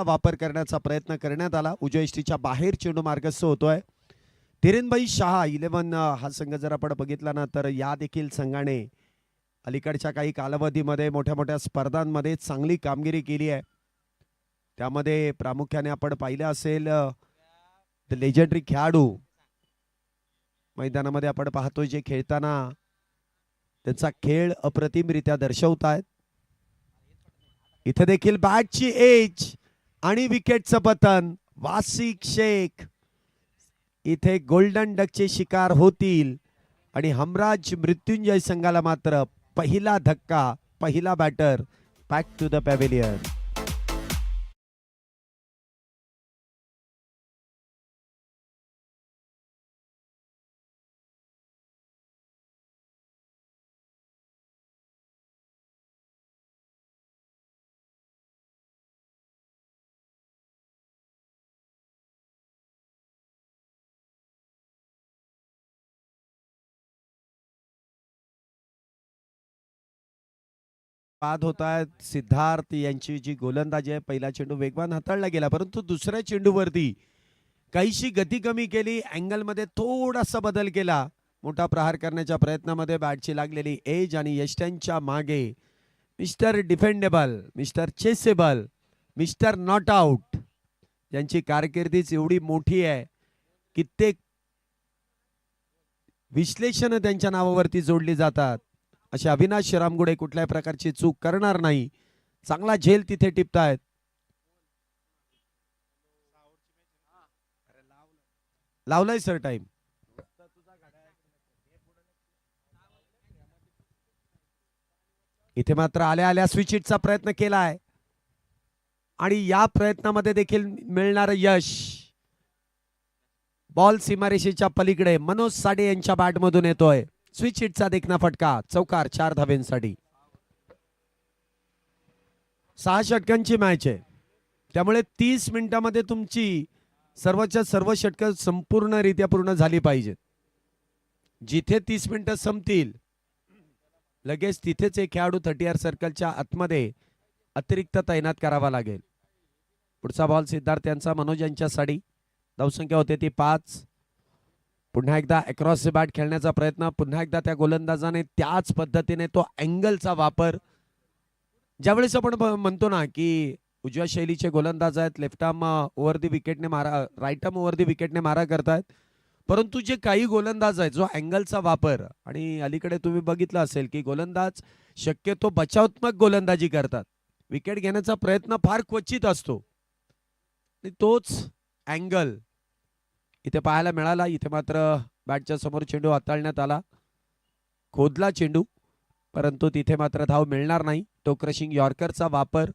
वापर करण्याचा प्रयत्न करण्यात आला. उजव्या यष्टीच्या बाहेर चेंडू मार्गस्थ होतोय. धीरेनभाई शहा 11 हा संघ जर आपण बघितला ना तर या देखील संघाने अलीकडच्या काही कालावधीमध्ये मोठ्या मोठ्या स्पर्धांमध्ये चांगली कामगिरी केली आहे. त्यामध्ये प्रामुख्याने आपण पाहिलं असेल द लेजेंडरी खेळाडू मैदानामध्ये आपण पाहतोय जे खेळताना त्यांचा खेळ अप्रतिमरित्या दर्शवतायत. इथे देखील बॅटची एज आणि विकेटचं पतन. वासिक शेख इथे गोल्डन डकचे शिकार होतील आणि हमराज मृत्युंजय संघाला मात्र पहिला धक्का, पहिला batter back to the pavilion. बाद होत आहेत. सिद्धार्थ यांची जी गोलंदाजी आहे पहिला चेंडू वेगवान हाताळला गेला परंतु दुसऱ्या चेंडूवरती काहीशी गती कमी केली. अँगलमध्ये थोडासा बदल केला. मोठा प्रहार करण्याच्या प्रयत्नामध्ये बॅटची लागलेली एज आणि यष्ट्यांच्या मागे mister defendable, mister Chessable, mister not out यांची कारकिर्दीच एवढी मोठी आहे. कित्येक विश्लेषण त्यांच्या नावावरती जोडली जातात. असे अविनाश रामगुडे कुठल्याही प्रकारची चूक करणार नाही. चांगला झेल तिथे टिपतायत. लावलाय सर टाइम. इथे मात्र आल्या आल्या स्विच हिटचा प्रयत्न केलाय आणि या प्रयत्नामध्ये देखील मिळणार यश. बॉल सीमारेषेच्या पलीकडे मनोज साडे यांच्या बॅटमधून येतोय. स्विच हिटचा देखना फटका. चौकार 4 धावेंसाठी. 6 षटकांची मॅच आहे त्यामुळे 30 मिनिटांमध्ये तुमची सर्वच्या सर्व षटकं संपूर्णरित्या पूर्ण झाली पाहिजेत. जिथे 30 मिनिटं संपतील लगेच तिथेच एक खेळाडू 30 सर्कलच्या आतमध्ये अतिरिक्त तैनात करावा लागेल. पुढचा बॉल सिद्धार्थ यांचा मनोज यांच्यासाठी. धावसंख्या होते ती 5. पुन्हा एकदा अक्रॉस द बॅट खेळण्याचा प्रयत्न. पुन्हा एकदा त्या गोलंदाजाने त्याच पद्धतीने तो अँगलचा वापर. ज्यावेळेस आपण म्हणतो ना की उजव्या शैलीचे गोलंदाज आहेत, लेफ्ट आर्म ओव्हर दी विकेटने मारा, राईट आर्म ओव्हर दी विकेटने मारा करतायत, परंतु जे काही गोलंदाज आहेत जो अँगलचा वापर, आणि अलीकडे तुम्ही बघितलं असेल की गोलंदाज शक्यतो बचावात्मक गोलंदाजी करतात. विकेट घेण्याचा प्रयत्न फार क्वचित असतो आणि तोच अँगल इथे पाहायला मिळाला. इथे मात्र बॅटच्या समोर चेंडू हाताळण्यात आला. खोदला चेंडू परंतु तिथे मात्र धाव मिळणार नाही. तो क्रशिंग यॉर्करचा वापर.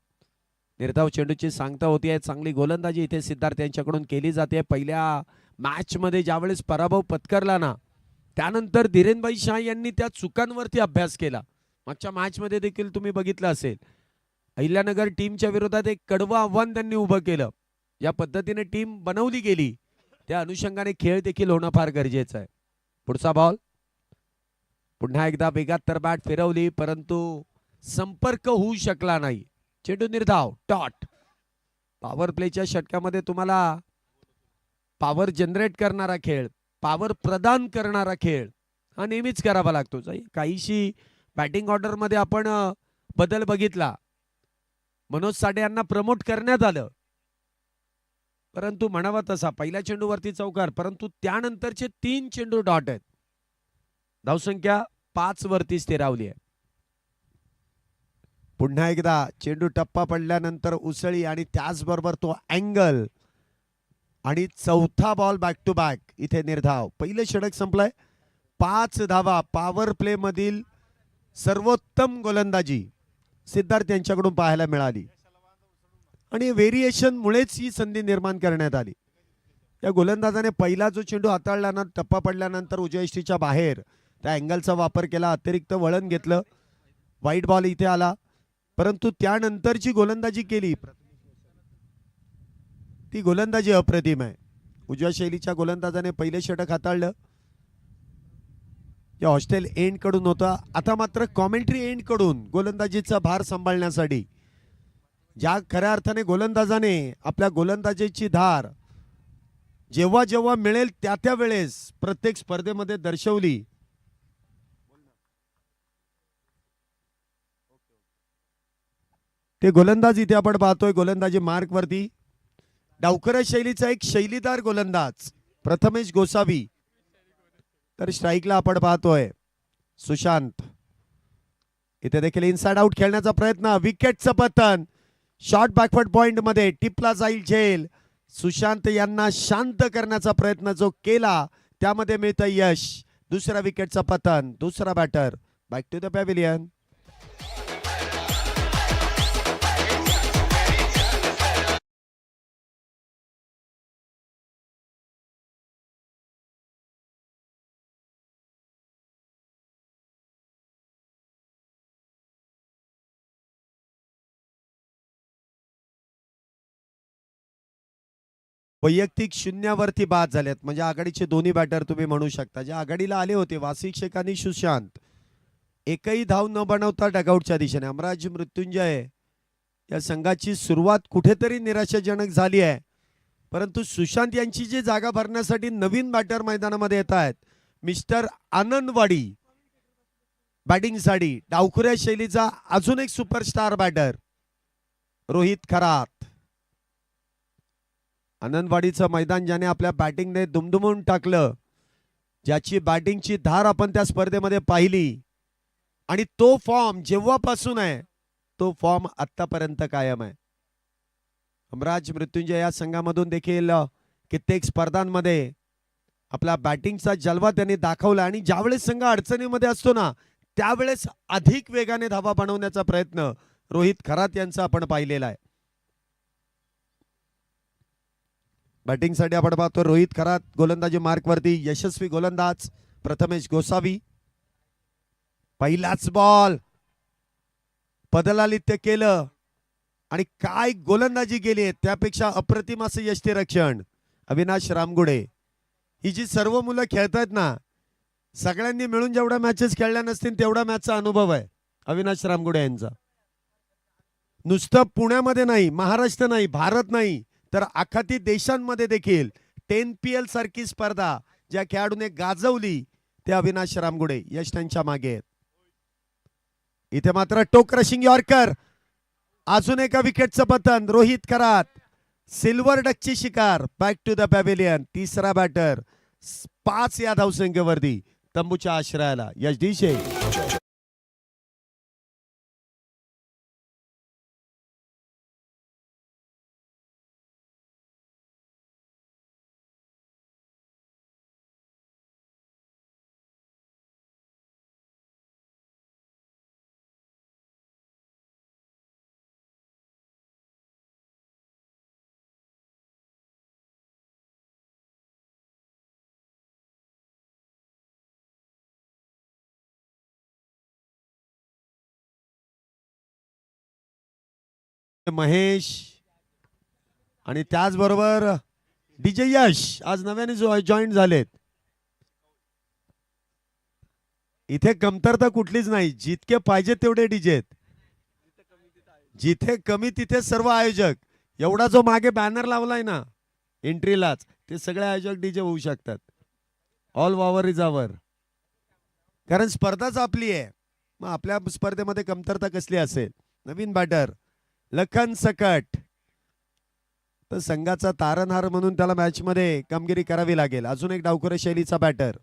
निर्धाव चेंडूची सांगता होती आहे. चांगली गोलंदाजी इथे सिद्धार्थ यांच्याकडून केली जाते. पहिल्या मॅच मध्ये ज्यावेळेस पराभव पत्करला ना त्यानंतर धीरेनभाई शाह यांनी त्या चुकांवरती अभ्यास केला. मागच्या मॅच मध्ये देखील तुम्ही बघितलं असेल अहिल्यानगर टीमच्या विरोधात एक कडवं आव्हान त्यांनी उभं केलं. या पद्धतीने टीम बनवली गेली त्या अनुषंगाने खेळ देखील होणं फार गरजेचं आहे. पुढचा बॉल. पुन्हा एकदा वेगात तर बॅट फिरवली परंतु संपर्क होऊ शकला नाही. चेंडू निर्धाव. डॉट. पॉवर प्लेच्या षटकामध्ये तुम्हाला पॉवर जनरेट करणारा खेळ, पॉवर प्रदान करणारा खेळ हा नेहमीच करावा लागतो. काहीशी बॅटिंग ऑर्डर मध्ये आपण बदल बघितला. मनोज साडे यांना प्रमोट करण्यात आलं परंतु म्हणावा तसा पहिल्या चेंडूवरती चौकार परंतु त्यानंतरचे 3 चेंडू डॉट आहेत. धावसंख्या 5 वरती स्थिरावली आहे. पुन्हा एकदा चेंडू टप्पा पडल्यानंतर उसळी आणि त्याचबरोबर तो अँगल आणि चौथा बॉल बॅक टू बॅक. इथे निर्धाव. पहिलं षटक संपलंय. 5 धावा. पॉवर प्ले मधील सर्वोत्तम गोलंदाजी सिद्धार्थ यांच्याकडून पाहायला मिळाली आणि व्हेरिएशन मुळेच ही संधी निर्माण करण्यात आली. या गोलंदाजाने पहिला जो चेंडू हाताळला ना टप्पा पडल्यानंतर उजव्या यष्टीच्या बाहेर त्या अँगलचा वापर केला. अतिरिक्त वळण घेतलं. वाईट बॉल इथे आला परंतु त्यानंतरची गोलंदाजी केली ती गोलंदाजी अप्रतिम आहे. उजव्या शैलीच्या गोलंदाजाने पहिले षटक हाताळलं. या हॉस्टेल एंड कडून होता. आता मात्र कॉमेंट्री एंड कडून गोलंदाजीचा भार सांभाळण्यासाठी ज्या खऱ्या अर्थाने गोलंदाजाने आपल्या गोलंदाजीची धार जेव्हा जेव्हा मिळेल त्या त्या वेळेस प्रत्येक स्पर्धेमध्ये दर्शवली, ते गोलंदाज इथे आपण पाहतोय. गोलंदाजी मार्क वरती डावखऱ्या शैलीचा एक शैलीदार गोलंदाज प्रथमेश गोसावी. तर स्ट्राईकला आपण पाहतोय सुशांत. इथे देखील इनसाइड आउट खेळण्याचा प्रयत्न, विकेटचं पतन. शॉर्ट बॅकवर्ड पॉइंट मध्ये टिपला जाईल झेल. सुशांत यांना शांत करण्याचा प्रयत्न जो केला त्यामध्ये मिळतं यश. दुसऱ्या विकेटचं पतन. दुसरा batter back to the pavilion. वैयक्तिक शून्यावरती बाद झालेत, म्हणजे आघाडीचे दोन्ही बॅटर तुम्ही म्हणू शकता. जे आघाडीला आले होते वासिक शेख आणि सुशांत, एकही धाव न बनवता डगआउटच्या दिशेने. अमराज मृत्युंजय या संघाची सुरुवात कुठेतरी निराशाजनक झाली आहे, परंतु सुशांत यांची जी जागा भरण्यासाठी नवीन बॅटर मैदानामध्ये येत आहेत. मिस्टर आनंदवाडी बॅटिंगसाठी डावखुऱ्या शैलीचा अजून एक सुपरस्टार बॅटर रोहित खरात. आनंदवाडीचं मैदान ज्याने आपल्या बॅटिंगने दुमदुमून टाकलं, ज्याची बॅटिंगची धार आपण त्या स्पर्धेमध्ये पाहिली, आणि तो फॉर्म जेव्हापासून आहे तो फॉर्म आतापर्यंत कायम आहे. अमराज मृत्युंजय या संघामधून देखील कित्येक स्पर्धांमध्ये आपला बॅटिंगचा जलवा त्यांनी दाखवला, आणि ज्यावेळेस संघ अडचणीमध्ये असतो ना त्यावेळेस अधिक वेगाने धावा बनवण्याचा प्रयत्न रोहित खरात यांचा आपण पाहिलेला आहे. बॅटिंगसाठी आपण पाहतो रोहित खरात. गोलंदाजी मार्कवरती यशस्वी गोलंदाज प्रथमेश गोसावी. पहिलाच बॉल पदलालित्य केलं, आणि काय गोलंदाजी केली, त्यापेक्षा अप्रतिम असं यष्टीरक्षण अविनाश रामगुडे. ही जी सर्व मुलं खेळतायत ना, सगळ्यांनी मिळून जेवढ्या मॅचेस खेळल्या नसतील तेवढा मॅचचा अनुभव आहे अविनाश रामगुडे यांचा. नुसतं पुण्यामध्ये नाही, महाराष्ट्र नाही, भारत नाही, तर आखाती देशांमध्ये देखील 10PL सारखी स्पर्धा ज्या खेळाडूने गाजवली ते अविनाश रामगुडे यश त्यांच्या मागे आहेत. इथे मात्र टोक रशिंग यॉर्कर. अजून एका विकेटचं पतन. रोहित खरात सिल्वर डकची शिकार. Back to the pavilion. तिसरा बॅटर 5 या धावसंख्येवरती तंबूच्या आश्रयाला यश दिशे. महेश आणि त्याचबरोबर डीजे यश आज नव्याने जॉईन झालेत. इथे कमतरता कुठलीच नाही, जितके पाहिजे तेवढे डीजे आहेत. जिथे कमी तिथे सर्व आयोजक. एवढा जो मागे बॅनर लावलाय ना एंट्रीलाच, ते सगळे आयोजक डीजे होऊ शकतात. ऑल वावर इज आवर. कारण स्पर्धाच आपली आहे, मग आपल्या स्पर्धेमध्ये कमतरता कसली असेल. नवीन बॅटर लखन सकट. तर संघाचा तारणहार म्हणून त्याला मॅच मध्ये कामगिरी करावी लागेल. अजून एक डावखुऱ्या शैलीचा बॅटर.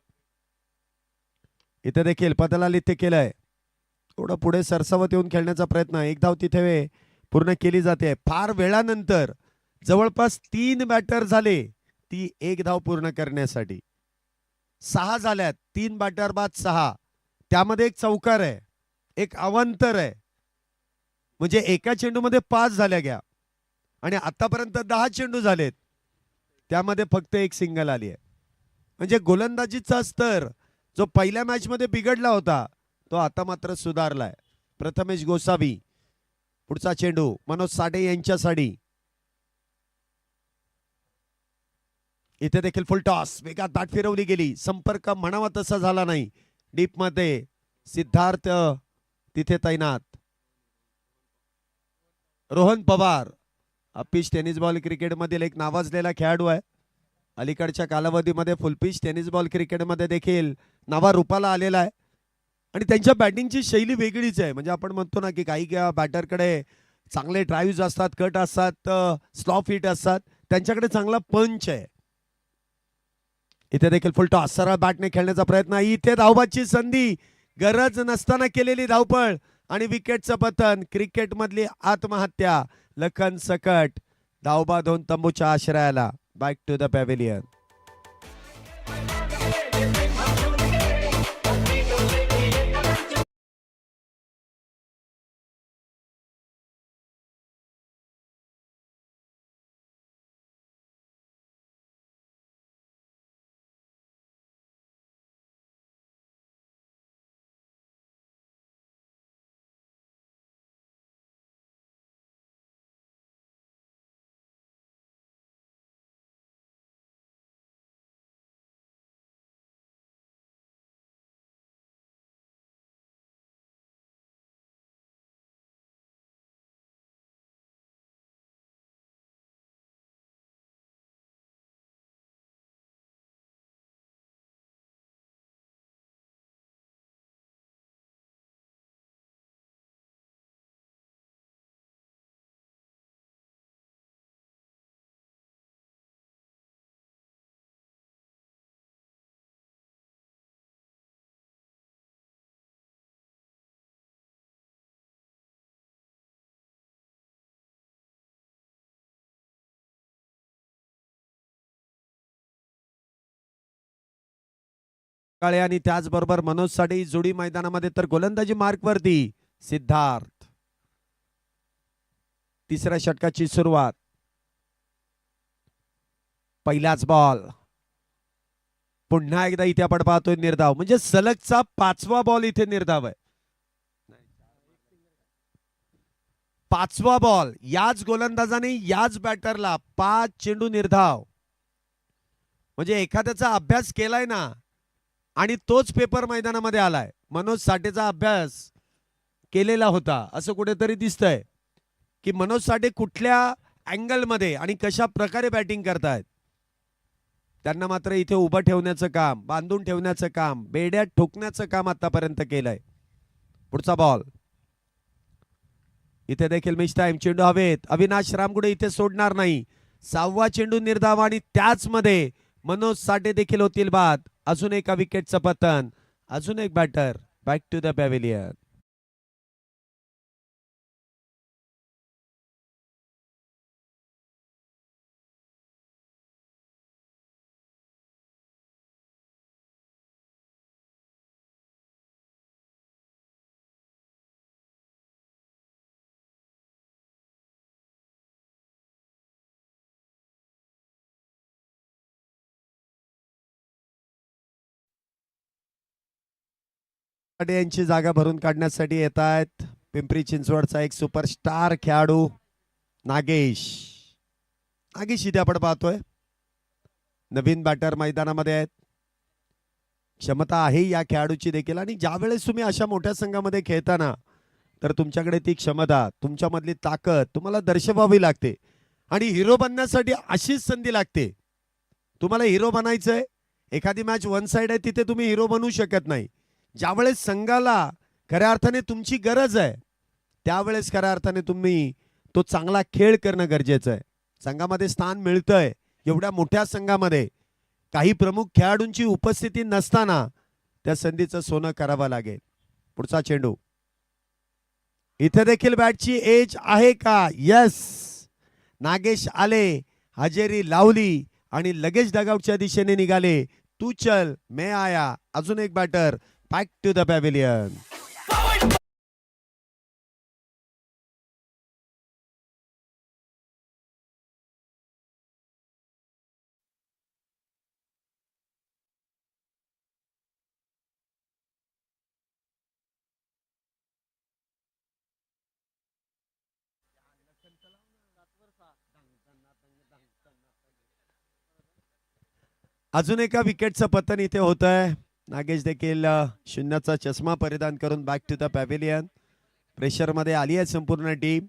इथे देखील पदलालित्य केलंय. थोडं पुढे सरसावत येऊन खेळण्याचा प्रयत्न. एक धाव तिथे पूर्ण केली जाते. फार वेळानंतर जवळपास 3 बॅटर झाले ती एक धाव पूर्ण करण्यासाठी. 6 झाल्यात. 3 बॅटर बाद 6. त्यामध्ये एक चौकार आहे, एक अवांतर आहे, म्हणजे एका चेंडूमध्ये 5 झाल्या गया. आणि आतापर्यंत 10 चेंडू झालेत, त्यामध्ये फक्त एक सिंगल आली आहे. म्हणजे गोलंदाजीचा स्तर जो पहिल्या मॅच मध्ये बिघडला होता तो आता मात्र सुधारलाय. प्रथमेश गोसावी. पुढचा चेंडू मनोज साठे यांच्यासाठी. इथे देखील फुल टॉस. वेगात बॅट फिरवली गेली. संपर्क म्हणावा तसा झाला नाही. डीप मध्ये सिद्धार्थ तिथे तैनात. Rohan Pawar pitch tennis ball क्रिकेटमधील एक नावाजलेला खेळाडू आहे. अलीकडच्या कालावधीमध्ये फुलपिच टेनिस बॉल क्रिकेटमध्ये देखील नावारूपाला आलेला आहे. आणि त्यांच्या बॅटिंगची शैली वेगळीच आहे. म्हणजे आपण म्हणतो ना की काही बॅटरकडे चांगले ड्राईव्ह असतात, कट असतात, स्लॉप हिट असतात. त्यांच्याकडे चांगला पंच आहे. इथे देखील फुल टॉस सरळ बॅटने खेळण्याचा प्रयत्न. इथे धावबाची संधी, गरज नसताना केलेली धावपळ आणि विकेटचं पतन. क्रिकेटमधली आत्महत्या. लखन सकट धावबा दोन तंबूच्या आश्रयाला. Back to the pavilion. Kale आणि त्याचबरोबर मनोज साठे जोडी मैदानामध्ये. तर गोलंदाजी मार्कवरती सिद्धार्थ. तिसऱ्या षटकाची सुरुवात. पहिलाच बॉल. पुन्हा एकदा इथे आपण पाहतोय निर्धाव. म्हणजे सलगचा 5वा बॉल इथे निर्धाव आहे. 5वा बॉल याच गोलंदाजाने याच बॅटरला 5 चेंडू निर्धाव. म्हणजे एखाद्याचा अभ्यास केलाय ना आणि तोच पेपर मैदानामध्ये आलाय. मनोज साठेचा अभ्यास केलेला होता असं कुठेतरी दिसतंय की मनोज साठे कुठल्या अँगलमध्ये आणि कशा प्रकारे बॅटिंग करतायत. त्यांना मात्र इथे उभं ठेवण्याचं काम, बांधून ठेवण्याचं काम, बेड्यात ठोकण्याचं काम आतापर्यंत केलंय. पुढचा बॉल. इथे देखील मिस टाइम. चेंडू हवेत. अविनाश रामगुडे इथे सोडणार नाही. 6वा चेंडू निर्धाव आणि त्याच मध्ये मनोज साठे देखील होतील बाद. अजून एका विकेटचं पतन. अजून एक batter. Back to the pavilion. यांची जागा भरून काढण्यासाठी येत आहेत पिंपरी चिंचवडचा एक सुपरस्टार खेळाडू नागेश. नागेश इथे आपण पाहतोय नवीन बॅटर मैदानामध्ये आहेत. क्षमता आहे या खेळाडूची देखील. आणि ज्यावेळेस तुम्ही अशा मोठ्या संघामध्ये खेळताना तर तुमच्याकडे ती क्षमता, तुमच्यामधली ताकद तुम्हाला दर्शवावी लागते. आणि हिरो बनण्यासाठी अशीच संधी लागते. तुम्हाला हिरो बनायचंय. एखादी मॅच वन साइड आहे तिथे तुम्ही हिरो बनवू शकत नाही. ज्यावेळेस संघाला खऱ्या अर्थाने तुमची गरज आहे त्यावेळेस खऱ्या अर्थाने तुम्ही तो चांगला खेळ करणं गरजेचं आहे. संघामध्ये स्थान मिळतंय एवढ्या मोठ्या संघामध्ये काही प्रमुख खेळाडूंची उपस्थिती नसताना त्या संधीचं सोनं करावं लागेल. पुढचा चेंडू. इथे देखील बॅटची एज आहे का? यस. नागेश आले, हजेरी लावली आणि लगेच डगआउटच्या दिशेने निघाले. तू चल मैं आया. अजून एक batter. Back to the pavilion. अजून एका विकेटचं पतन इथे होत आहे. नागेश देखील शून्याचा चष्मा परिधान करून back to the pavilion. Pressure मध्ये आली आहे संपूर्ण टीम.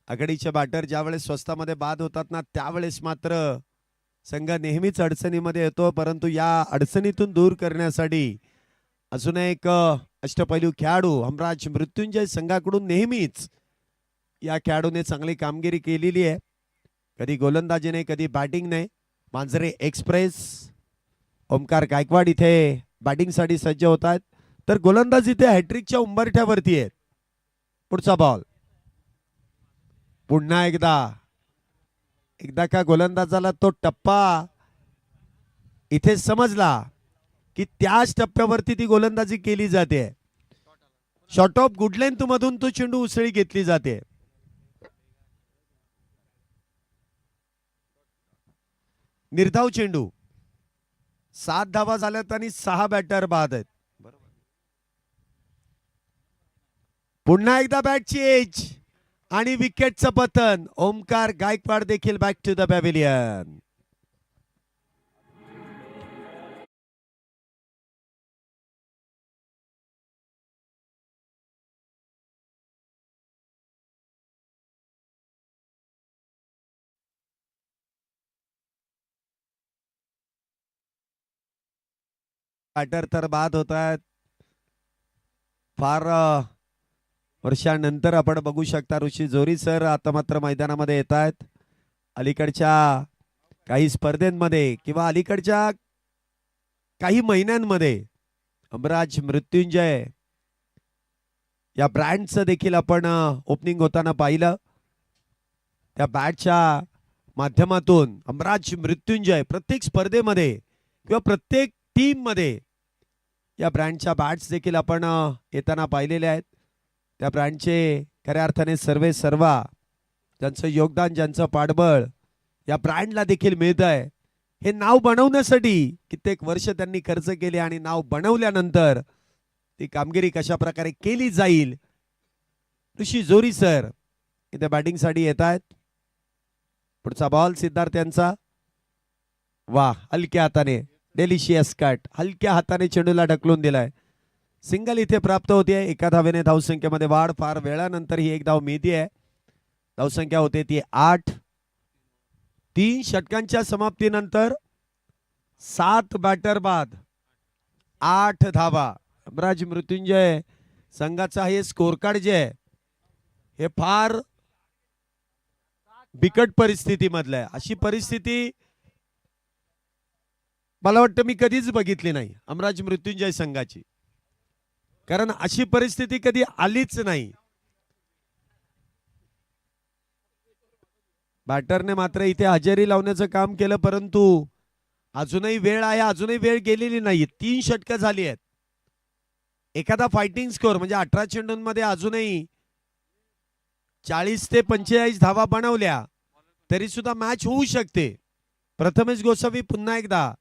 आघाडीचे बॅटर ज्यावेळेस स्वस्तामध्ये बाद होतात ना त्यावेळेस मात्र संघ नेहमीच अडचणीमध्ये येतो, परंतु या अडचणीतून दूर करण्यासाठी अजून एक अष्टपैलू खेळाडू हमराज मृत्युंजय संघाकडून नेहमीच या खेळाडूने चांगली कामगिरी केलेली आहे. कधी गोलंदाजीने कधी बॅटिंगने. मांजरे एक्सप्रेस ओमकार गायकवाड इथे बॅटिंगसाठी सज्ज होत आहेत, तर गोलंदाज इथे हॅट्रिकच्या उंबरठ्यावरती आहेत. पुढचा बॉल पुन्हा एकदा का गोलंदाजाला तो टप्पा इथे समजला की त्याच टप्प्यावरती ती गोलंदाजी केली जाते. शॉर्ट ऑफ गुड लेंथ मधून तो चेंडू उसळी घेतली जाते. निर्धाव चेंडू. 7 धावा झाल्यात आणि 6 बॅटर बाद आहेत. पुन्हा एकदा बॅटची एज आणि विकेटचं पतन. ओमकार गायकवाड देखील back to the pavilion. Batter तर बाद होत आहेत. फार वर्षानंतर आपण बघू शकता ऋषी जोरी सर आता मात्र मैदानामध्ये येत आहेत. अलीकडच्या काही स्पर्धेमध्ये किंवा अलीकडच्या काही महिन्यांमध्ये हमराज मृत्युंजय या ब्रँडचं देखील आपण ओपनिंग होताना पाहिलं. त्या बॅटच्या माध्यमातून हमराज मृत्युंजय प्रत्येक स्पर्धेमध्ये किंवा प्रत्येक टीम मध्ये या ब्रँडच्या बॅट्स देखील आपण येताना पाहिलेले आहेत. त्या ब्रँडचे खऱ्या अर्थाने सर्वे सर्वा ज्यांचं योगदान ज्यांचं पाठबळ या ब्रँडला देखील मिळत आहे. हे नाव बनवण्यासाठी कित्येक वर्ष त्यांनी खर्च केले आणि नाव बनवल्यानंतर ती कामगिरी कशा प्रकारे केली जाईल. ऋषी जोरी सर इथे बॅटिंगसाठी येत आहेत. पुढचा बॉल सिद्धार्थ यांचा. वा, हलक्या हाताने डेलिशियस कट, हलक्या हाताने चेंडूला ढकलून दिलाय. सिंगल इथे प्राप्त होते. एका धावेने धावसंख्येमध्ये वाढ. फार वेळानंतर ही एक धाव मिळते. धावसंख्या होते ती 8. 3 षटकांच्या समाप्तीनंतर 7 बॅटर बाद, 8 धावा. हमराज मृत्युंजय संघाचा हे स्कोर कार्ड जे आहे हे फार बिकट परिस्थिती मधलं आहे. अशी परिस्थिती मला वाटतं मी कधीच बघितली नाही हमराज मृत्युंजय संघाची, कारण अशी परिस्थिती कधी आलीच नाही. बॅटरने मात्र इथे हजेरी लावण्याचं काम केलं, परंतु अजूनही वेळ आहे, अजूनही वेळ गेलेली नाही. 3 षटकं झाली आहेत. एखादा फायटिंग स्कोर म्हणजे 18 चेंडूंमध्ये अजूनही 40 ते 45 धावा बनवल्या तरी सुद्धा मॅच होऊ शकते. प्रथमेश गोसावी पुन्हा एकदा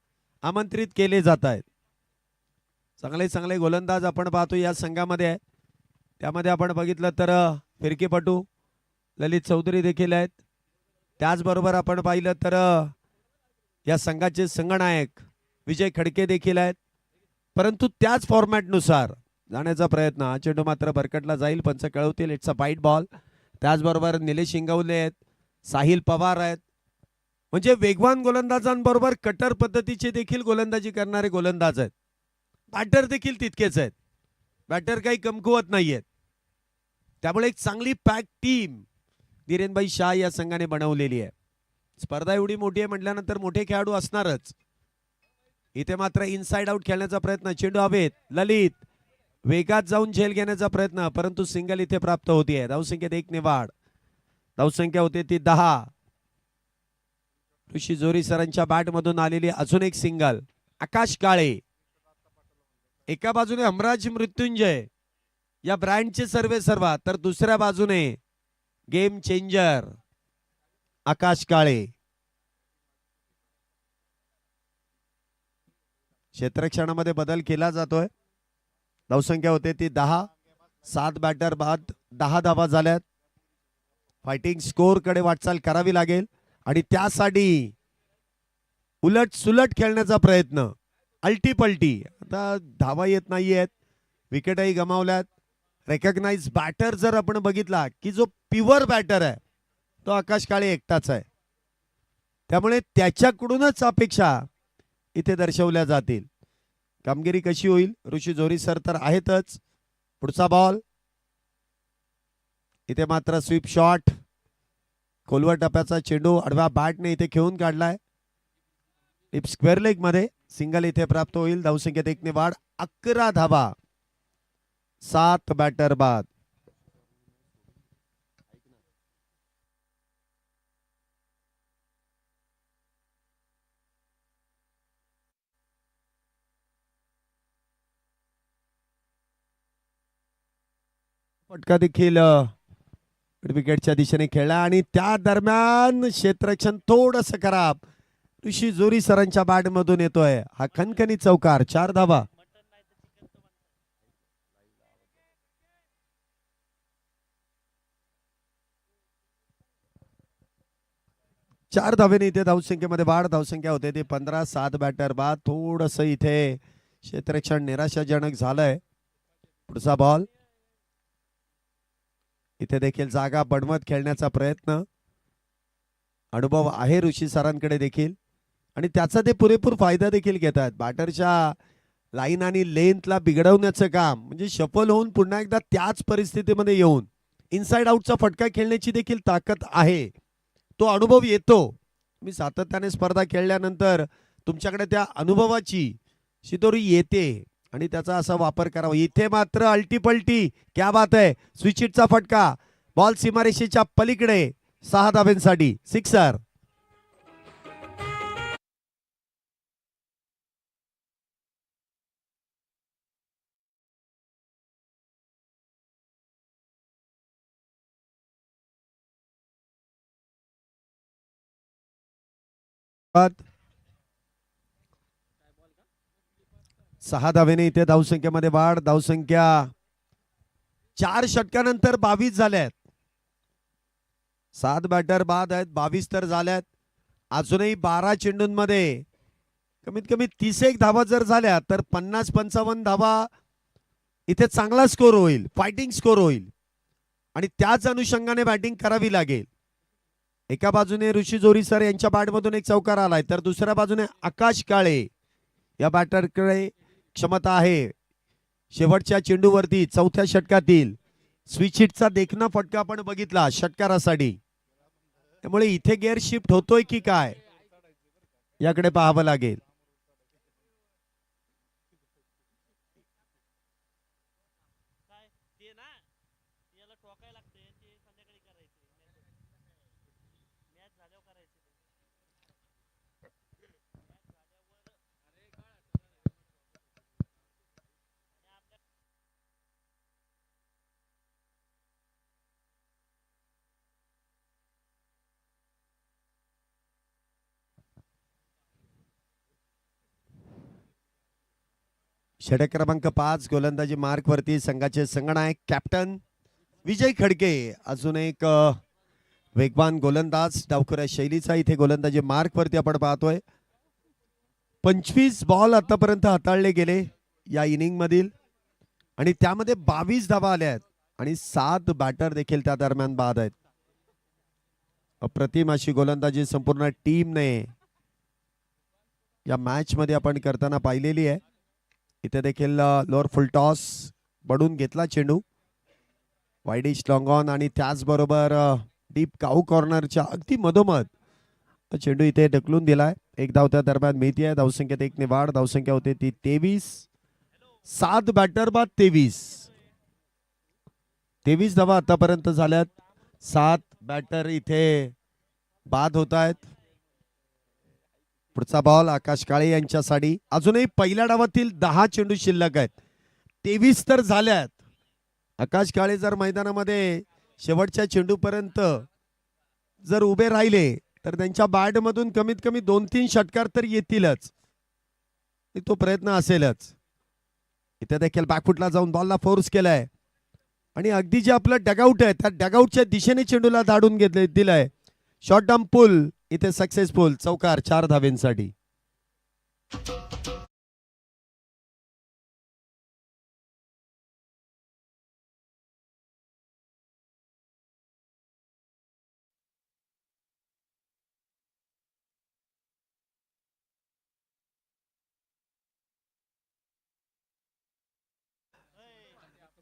आमंत्रित केले जात आहेत. चांगले चांगले गोलंदाज आपण पाहतो या संघामध्ये. त्यामध्ये आपण बघितलं तर फिरकीपटू ललित चौधरी देखील आहेत. त्याचबरोबर आपण पाहिलं तर या संघाचे संघनायक विजय खडके देखील आहेत. परंतु त्याच फॉर्मॅटनुसार जाण्याचा प्रयत्न. हा चेंडू मात्र बरकटला जाईल, पंच कळवतील इट्स अ बाईट बॉल. त्याचबरोबर निलेश इंगवले आहेत, साहिल पवार आहेत. म्हणजे वेगवान गोलंदाजांबरोबर कटर पद्धतीचे देखील गोलंदाजी करणारे गोलंदाज आहेत. बॅटर देखील तितकेच आहेत. बॅटर काही कमकुवत नाहीयेत. त्यामुळे एक चांगली पॅक टीम धीरेनभाई शाह या संघाने बनवलेली आहे. स्पर्धा एवढी मोठी आहे म्हटल्यानंतर मोठे खेळाडू असणारच. इथे मात्र इनसाइड आउट खेळण्याचा प्रयत्न. चेंडू हवेत. ललित वेगात जाऊन झेल घेण्याचा प्रयत्न, परंतु सिंगल इथे प्राप्त होतीये. धावसंख्येत 1 ने वाढ. धावसंख्या होते ती 10. ऋषी जोरी सरांच्या बॅट मधून आलेली अजून एक सिंगल. आकाश काळे एका बाजूने हमराज मृत्युंजय या ब्रँडचे सर्वे सर्वा, तर दुसऱ्या बाजूने गेम चेंजर आकाश काळे. क्षेत्ररक्षणामध्ये बदल केला जातोय. धावसंख्या होते ती 10. 7 बॅटर बाद, 10 धावा झाल्यात. फायटिंग स्कोर कडे वाटचाल करावी लागेल आणि त्यासाठी उलट सुलट खेळण्याचा प्रयत्न. अल्टीपल्टी. आता धावा येत नाहीयेत, विकेटही गमावल्यात. रेकग्नाइज बॅटर जर आपण बघितला की जो प्युअर बॅटर आहे तो आकाश काळे एकटाच आहे. त्यामुळे त्याच्याकडूनच अपेक्षा इथे दर्शवल्या जातील. कामगिरी कशी होईल? ऋषी जोरी सर तर आहेतच. पुढचा बॉल इथे मात्र स्वीप शॉट, खोलवर टप्प्याचा चेंडू आडव्या बॅटने इथे खेळून काढलाय. स्क्वेअर लेग मध्ये सिंगल इथे प्राप्त होईल. धावसंख्येत 1 ने वाढ. 11 धावा 7 बॅटर बाद. फटका देखील विकेटच्या दिशेने खेळला आणि त्या दरम्यान क्षेत्ररक्षण थोडस खराब. ऋषी जोरी सरांच्या बॅट मधून येतोय हा खणखणी चौकार. 4 धावा. चार धावेने इथे धावसंख्येमध्ये वाढ. धावसंख्या होते ती 15. 7 बॅटर बाद. थोडस इथे क्षेत्ररक्षण निराशाजनक झालंय. पुढचा बॉल इथे देखील जागा बनवत खेळण्याचा प्रयत्न. अनुभव आहे ऋषी सरांकडे देखील आणि त्याचा ते पुरेपूर फायदा देखील घेतात. बॅटरच्या लाईन आणि लेंथला बिघडवण्याचं काम म्हणजे शफल होऊन पुन्हा एकदा त्याच परिस्थितीमध्ये येऊन इनसाइड आउटचा फटका खेळण्याची देखील ताकद आहे. तो अनुभव येतो. मी सातत्याने स्पर्धा खेळल्यानंतर तुमच्याकडे त्या अनुभवाची शिदोरी येते आणि त्याचा असा वापर करावा. इथे मात्र अल्टीपल्टी क्या बात आहे. स्विचिटचा फटका. बॉल सीमारेषेच्या पलीकडे. 6 धाब्यांसाठी सिक्सर. सहा धावेने इथे धावसंख्येमध्ये वाढ. धावसंख्या 4 षटकानंतर 22 झाल्यात. 7 बॅटर बाद आहेत. 22 तर झाल्यात. अजूनही 12 चेंडूंमध्ये कमीत कमी 31 धावा जर झाल्या तर 50-55 धावा इथे चांगला स्कोर होईल. फायटिंग स्कोर होईल आणि त्याच अनुषंगाने बॅटिंग करावी लागेल. एका बाजूने ऋषी जोरी सर यांच्या बॅटमधून एक चौकार आलाय तर दुसऱ्या बाजूने आकाश काळे या बॅटरकडे क्षमता आहे. शेवटच्या चेंडूवरती चौथ्या षटकातील स्विचिटचा देखना फटका आपण बघितला षटकारासाठी. त्यामुळे इथे गेअर शिफ्ट होतोय की काय याकडे पाहावं लागेल. षटक क्रमांक 5 गोलंदाजी मार्क वरती संघाचे संगनायक कॅप्टन विजय खडके. अजून एक वेगवान गोलंदाज डावखुऱ्या शैलीचा इथे गोलंदाजी मार्क वरती आपण पाहतोय. 25 बॉल आतापर्यंत हाताळले गेले या इनिंग मधील आणि त्यामध्ये 22 धावा आल्या आहेत आणि 7 बॅटर देखील त्या दरम्यान बाद आहेत. अप्रतिम अशी गोलंदाजी संपूर्ण टीमने या मॅच मध्ये आपण करताना पाहिलेली आहे. इथे देखील लोअर फुल टॉस बडून घेतला चेंडू. वाईडिश लॉंग ऑन आणि त्याचबरोबर डीप काऊ कॉर्नरच्या अगदी मधोमध चेंडू इथे ढकलून दिलाय. एक धाव त्या दरम्यान मिळते आहे. धावसंख्येत 1 ने वाढ. धावसंख्या होते ती 23. 7 बॅटर बाद 23. 23 धावा आतापर्यंत झाल्यात. 7 बॅटर इथे बाद होत आहेत. पुढचा बॉल आकाश काळे यांच्यासाठी. अजूनही पहिल्या डावातील 10 चेंडू शिल्लक आहेत. 23 तर झाल्यात. आकाश काळे जर मैदानामध्ये शेवटच्या चेंडूपर्यंत जर उभे राहिले तर त्यांच्या बॅट मधून कमीत कमी 2-3 षटकार तर येतीलच. तो प्रयत्न असेलच. इथे देखील बॅकफुटला जाऊन बॉलला फोर्स केलाय आणि अगदी जे आपलं डगआउट आहे त्या डगआउटच्या दिशेने चेंडूला दाडून घेतले दिलाय. शॉर्ट डम पुल इथे सक्सेसफुल. चौकार 4 धावेंसाठी.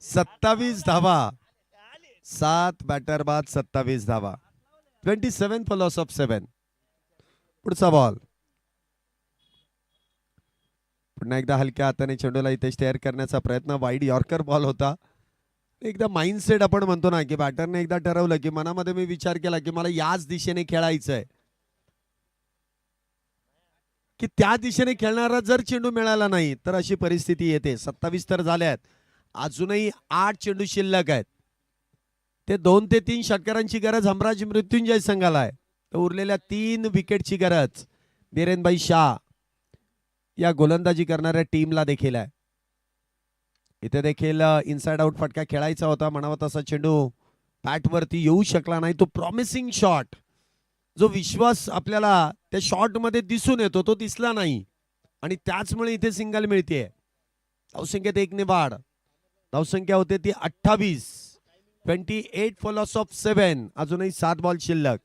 27 धावा. 7 बॅटर बाद 27 धावा. 27 फॉर लॉस ऑफ 7. पुढचा बॉल. पुन्हा एकदा हलक्या हाताने चेंडूला इथे स्टेअर करण्याचा प्रयत्न. वाईड यॉर्कर बॉल होता. एकदा माइंडसेट आपण म्हणतो ना की बॅटरने एकदा ठरवलं की मनामध्ये मी विचार केला की मला याच दिशेने खेळायचंय, की त्या दिशेने खेळणारा जर चेंडू मिळाला नाही तर अशी परिस्थिती येते. 27 तर झाल्यात, अजूनही 8 चेंडू शिल्लक आहेत. ते 2 ते 3 षटकारांची गरज हमराज मृत्युंजय संघाला आहे. तर उरलेल्या 3 विकेटची गरज बिरेनभाई शाह या गोलंदाजी करणाऱ्या टीमला देखील आहे. इथे देखील इनसाइड आउट फटका खेळायचा होता. म्हणावा तसा चेंडू बॅटवरती येऊ शकला नाही. तो प्रॉमिसिंग शॉट, जो विश्वास आपल्याला त्या शॉट मध्ये दिसून येतो, तो दिसला नाही आणि त्याचमुळे इथे सिंगल मिळते. धावसंख्येत 1 ने वाढ. धावसंख्या होते ती 28. 28 फॉर लॉस ऑफ 7. अजूनही 7 बॉल शिल्लक.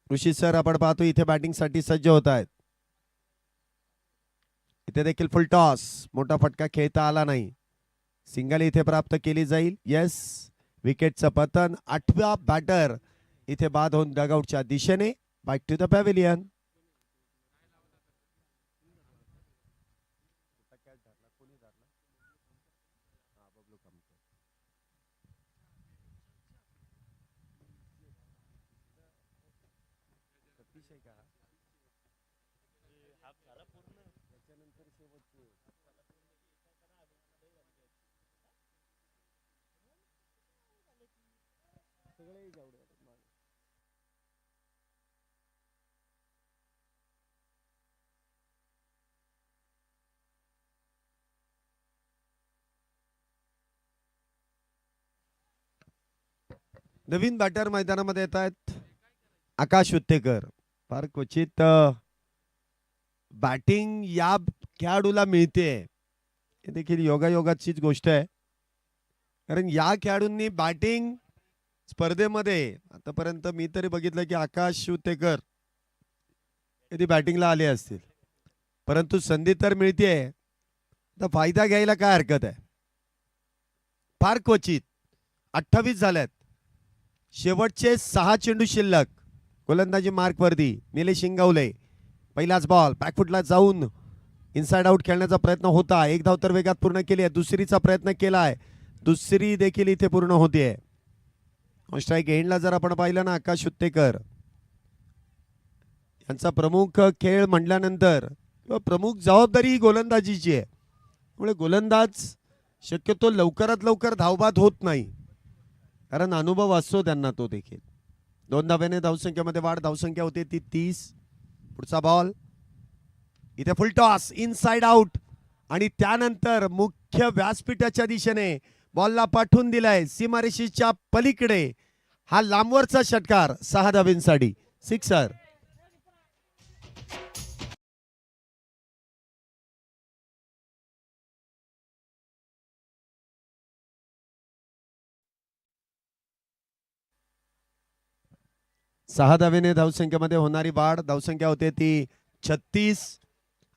ऋषी सर आपण पाहतो इथे बॅटिंग साठी सज्ज होत आहेत. इथे देखील फुल टॉस. मोठा फटका खेळता आला नाही. सिंगल इथे प्राप्त केली जाईल. येस, विकेटचं पतन. 8वा बॅटर इथे बाद होऊन डगआउटच्या दिशेने. Back to the pavilion. नवीन बॅटर मैदानामध्ये येत आहेत. आकाश उत्तेकर. फार क्वचित बॅटिंग या खेळाडूला मिळते, हे देखील योगायोगाचीच गोष्ट आहे. कारण या खेळाडूंनी बॅटिंग स्पर्धेमध्ये आतापर्यंत मी तरी बघितलं की आकाश उत्तेकर कधी बॅटिंगला आले असतील, परंतु संधी तर मिळते, तर फायदा घ्यायला काय हरकत आहे. फार क्वचित. 28 झाल्यात. शेवटचे 6 चेंडू शिल्लक. गोलंदाजी मार्कवरती निलेश इंगवले. पहिलाच बॉल बॅकफुटला जाऊन इनसाइड आउट खेळण्याचा प्रयत्न होता. 1 धाव तर वेगात पूर्ण केली आहे. दुसरीचा प्रयत्न केलाय. दुसरी देखील इथे पूर्ण होतीये. स्ट्राईक एंडला जर आपण पाहिलं ना, आकाश उत्तेकर यांचा प्रमुख खेळ म्हटल्यानंतर प्रमुख जबाबदारी ही गोलंदाजीची आहे. त्यामुळे गोलंदाज शक्यतो लवकरात लवकर धावबाद होत नाही, कारण अनुभव असतो त्यांना तो देखील. 2 धाव्याने धावसंख्येमध्ये वाढ. धावसंख्या होते ती 30. पुढचा बॉल इथे फुल टॉस इनसाइड आउट आणि त्यानंतर मुख्य व्यासपीठाच्या दिशेने बॉलला पाठवून दिलाय सीमारेषेच्या पलीकडे. हा लांबवरचा षटकार 6 धाव्यांसाठी. सिक्सर. सहा धावेने धावसंख्येमध्ये होणारी वाढ. धावसंख्या होते ती 36.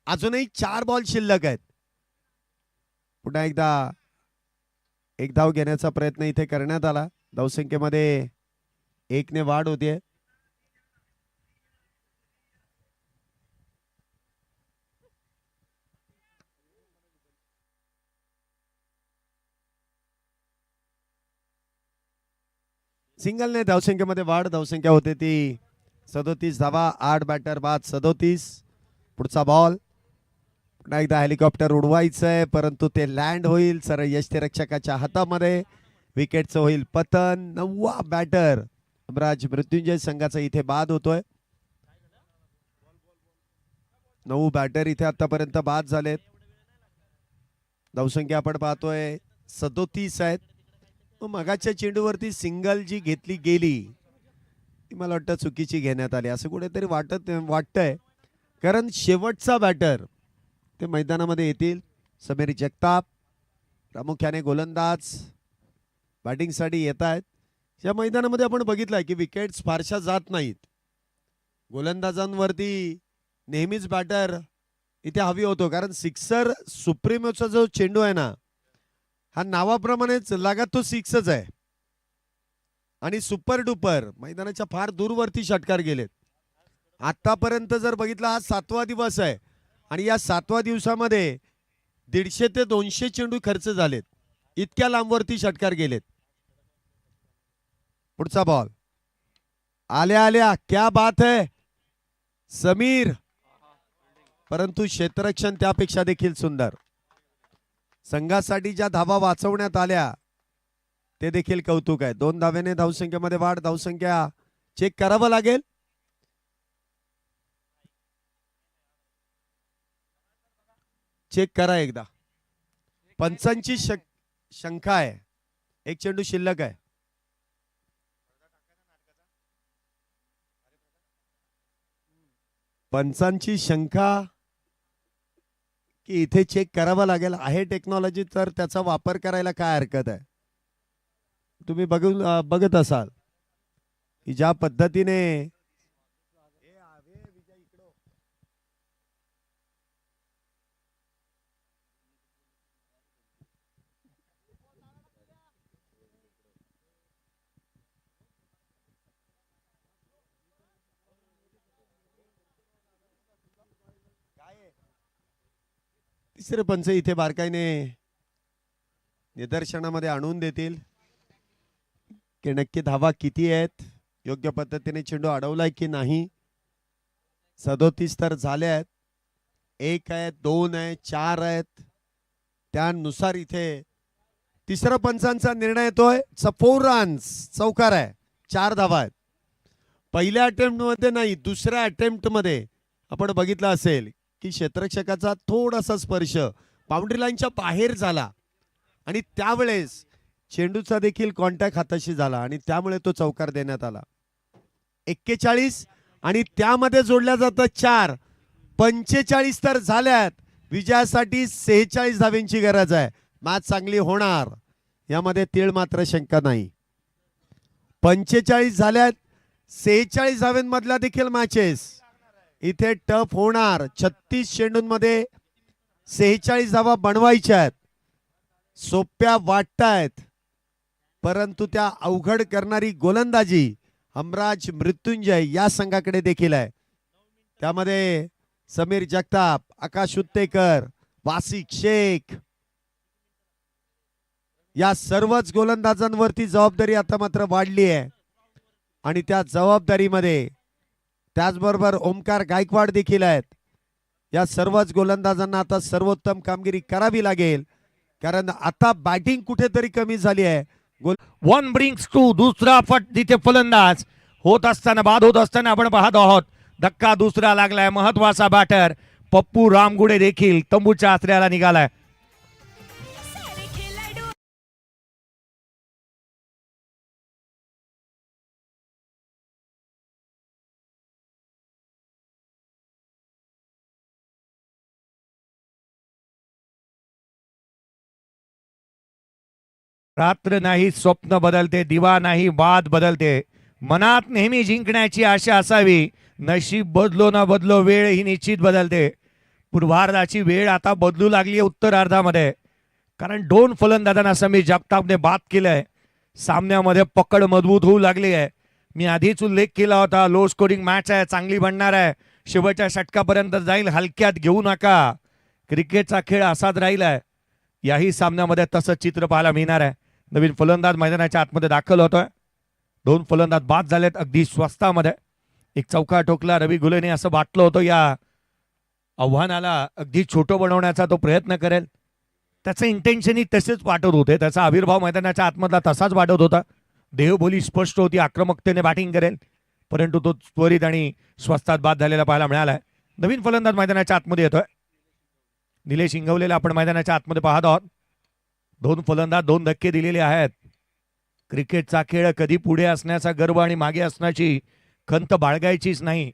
अजूनही 4 बॉल शिल्लक आहेत. पुन्हा एकदा 1 धाव घेण्याचा प्रयत्न इथे करण्यात आला. धावसंख्येमध्ये 1 ने वाढ होते. सिंगलने धावसंख्येमध्ये वाढ. धावसंख्या होते ती 37 धावा. 8 बॅटर बाद 37. पुढचा बॉल. पुन्हा एकदा हेलिकॉप्टर उडवायचंय, परंतु ते लँड होईल सरळ यष्टीरक्षकाच्या हातामध्ये. विकेटचं होईल पतन. 9वा बॅटर हमराज मृत्युंजय संघाचा इथे बाद होतोय. 9 बॅटर इथे आतापर्यंत बाद झालेत. धावसंख्या आपण पाहतोय 37 आहेत. मगाच्या चेंडूवरती सिंगल जी घेतली गेली ती मला वाटतं चुकीची घेण्यात आली असं कुठेतरी वाटतंय, कारण शेवटचा बॅटर ते मैदानामध्ये येतील. समीर जगताप प्रामुख्याने गोलंदाज बॅटिंगसाठी येत आहेत. या मैदानामध्ये आपण बघितलंय की विकेट्स फारशा जात नाहीत. गोलंदाजांवरती नेहमीच बॅटर इथे हवी होतो, कारण सिक्सर सुप्रीमोचा जो चेंडू आहे ना, हा नावाप्रमाणेच लागा तो सिक्सच आहे आणि सुपर डुपर मैदानाच्या फार दूरवरती षटकार गेलेत. आतापर्यंत जर बघितला हा 7वा दिवस आहे आणि या 7व्या दिवसामध्ये 150 ते 200 चेंडू खर्च झालेत. इतक्या लांबवरती षटकार गेलेत. पुढचा बॉल आल्या आल्या, क्या बात है समीर, परंतु क्षेत्ररक्षण त्यापेक्षा देखील सुंदर. संघासाठी ज्या धावा वाचवण्यात आल्या ते देखील कौतुक आहे. 2 धावेने धावसंख्येमध्ये वाढ. धावसंख्या चेक करावं लागेल. चेक करा एकदा. पंचांची शंका आहे. एक चेंडू शिल्लक आहे. पंचांची शंका की इथे चेक करावा लागेल. आहे टेक्नॉलॉजी तर त्याचा वापर करायला काय हरकत आहे. तुम्ही बघत असाल की ज्या पद्धतीने तिसरे पंच इथे बारकाईने निदर्शनामध्ये आणून देतील की नक्की धावा किती आहेत, योग्य पद्धतीने चेंडू अडवलाय की नाही. 37 तर झाले आहेत. 1 आहे, 2 आहे, 4 आहेत. त्यानुसार इथे तिसरा पंचांचा निर्णय येतोय. 4 रन्स, चौकार आहे. 4 धावा आहेत. पहिल्या अटेम्प्ट मध्ये नाही, दुसऱ्या अटेम्प्ट मध्ये आपण बघितलं असेल की क्षेत्ररक्षकाचा थोडासा स्पर्श बाउंड्री लाईनच्या बाहेर झाला आणि त्यावेळेस चेंडूचा देखील कॉन्टॅक्ट हाताशी झाला आणि त्यामुळे तो चौकार देण्यात आला. 41 आणि त्यामध्ये जोडल्या जातं 4. 45 तर झाल्यात. विजयासाठी 46 धाव्यांची गरज आहे. मॅच चांगली होणार यामध्ये तीळ मात्र शंका नाही. 45 झाल्यात. 46 धाव्यांमधल्या देखील मॅचेस इथे टफ होणार. 36 चेंडूंमध्ये 46 धावा बनवायच्या आहेत. सोप्या वाटतायत, परंतु त्या अवघड करणारी गोलंदाजी हमराज मृत्युंजय या संघाकडे देखील आहे. त्यामध्ये समीर जगताप, आकाश उत्तेकर, वासिक शेख या सर्वच गोलंदाजांवरती जबाबदारी आता मात्र वाढली आहे आणि त्या जबाबदारीमध्ये त्याचबरोबर ओमकार गायकवाड देखील आहेत. या सर्वच गोलंदाजांना आता सर्वोत्तम कामगिरी करावी लागेल, कारण आता बॅटिंग कुठेतरी कमी झाली आहे. वन ब्रिंग्स टू, दुसरा फट तिथे फलंदाज होत असताना, बाद होत असताना आपण पाहत आहोत. धक्का दुसरा लागलाय. महत्वाचा बॅटर पप्पू रामगुडे देखील तंबूच्या आश्रयाला निघालाय. रात्र नाही स्वप्न बदलते, दिवा नाही वाद बदलते. मनात नेहमी जिंकण्याची आशा असावी. नशीब बदलो ना बदलो, वेळ ही निश्चित बदलते. पूर्वार्धाची वेळ आता बदलू लागली आहे उत्तरार्धामध्ये, कारण 2 फलंदाजांना समीर जगतापने बाद केलंय. सामन्यामध्ये पकड मजबूत होऊ लागली आहे. मी आधीच उल्लेख केला होता, लो स्कोरिंग मॅच आहे, चांगली बनणार आहे. शेवटच्या षटकापर्यंत जाईल, हलक्यात घेऊ नका. क्रिकेटचा खेळ असाच राहिलाय. याही सामन्यामध्ये तसंच चित्र पाहायला मिळणार आहे. नवीन फलंदाज मैदानाच्या आतमध्ये दाखल होतोय. 2 फलंदाज बाद झालेत अगदी स्वस्तामध्ये. एक चौकार ठोकला रवी गुलेने, असं वाटलं होतं या आव्हानाला अगदी छोटं बनवण्याचा तो प्रयत्न करेल. त्याचं इंटेन्शनही तसेच वाटत होते. त्याचा आविर्भाव मैदानाच्या आतमधला तसाच वाटत होता. देहबोली स्पष्ट होती, आक्रमकतेने बॅटिंग करेल, परंतु तो त्वरित आणि स्वस्तात बाद झालेला पाहायला मिळालाय. नवीन फलंदाज मैदानाच्या आतमध्ये येतोय. निलेश इंगवलेला आपण मैदानाच्या आतमध्ये पाहत आहोत. 2 फलंदाज 2 धक्के दिलेले आहेत. क्रिकेटचा खेळ कधी पुढे असण्याचा गर्व आणि मागे असण्याची खंत बाळगायचीच नाही.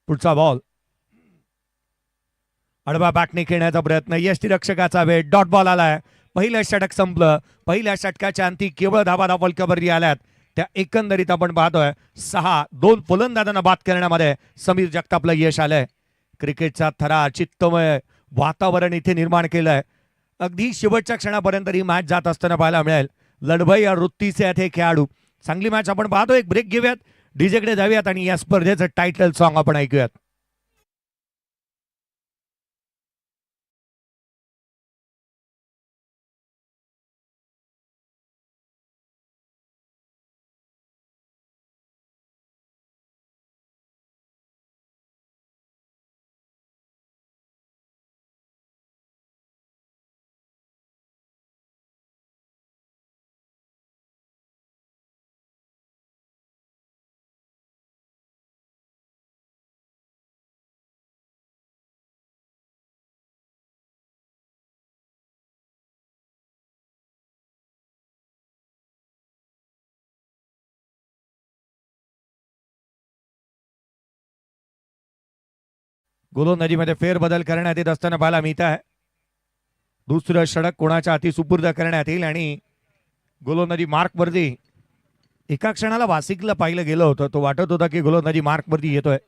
पुढचा बॉल आडवा बॅटने खेळण्याचा प्रयत्न, यष्टीरक्षकाचा वेळ, डॉट बॉल आलाय. पहिलं षटक संपलं. पहिल्या षटकाच्या अंती केवळ धावा फलकावरती आल्यात. त्या एकंदरीत आपण पाहतोय 6. 2 फलंदाजांना बाद करण्यामध्ये समीर जगतापला यश आलंय. क्रिकेटचा थरा चित्तमय वातावरण इथे निर्माण केलंय. अगदी शेवटच्या क्षणापर्यंत ही मॅच जात असताना पाहायला मिळेल. लढभई या वृत्तीचे आहेत हे खेळाडू. चांगली मॅच आपण पाहतो. एक ब्रेक घेऊयात, डीजेकडे जाऊयात आणि या स्पर्धेचं टायटल सॉन्ग आपण ऐकूयात. गोलंदाजीमध्ये फेरबदल करण्यात येत असताना पाहायला मिळत आहे. दुसरं षटक कोणाच्या हाती सुपूर्द करण्यात येईल आणि गोलंदाजी मार्कवरती एका क्षणाला वासिकला पाहिलं गेलं होतं. तो वाटत होता की गोलंदाजी मार्कवरती येतोय.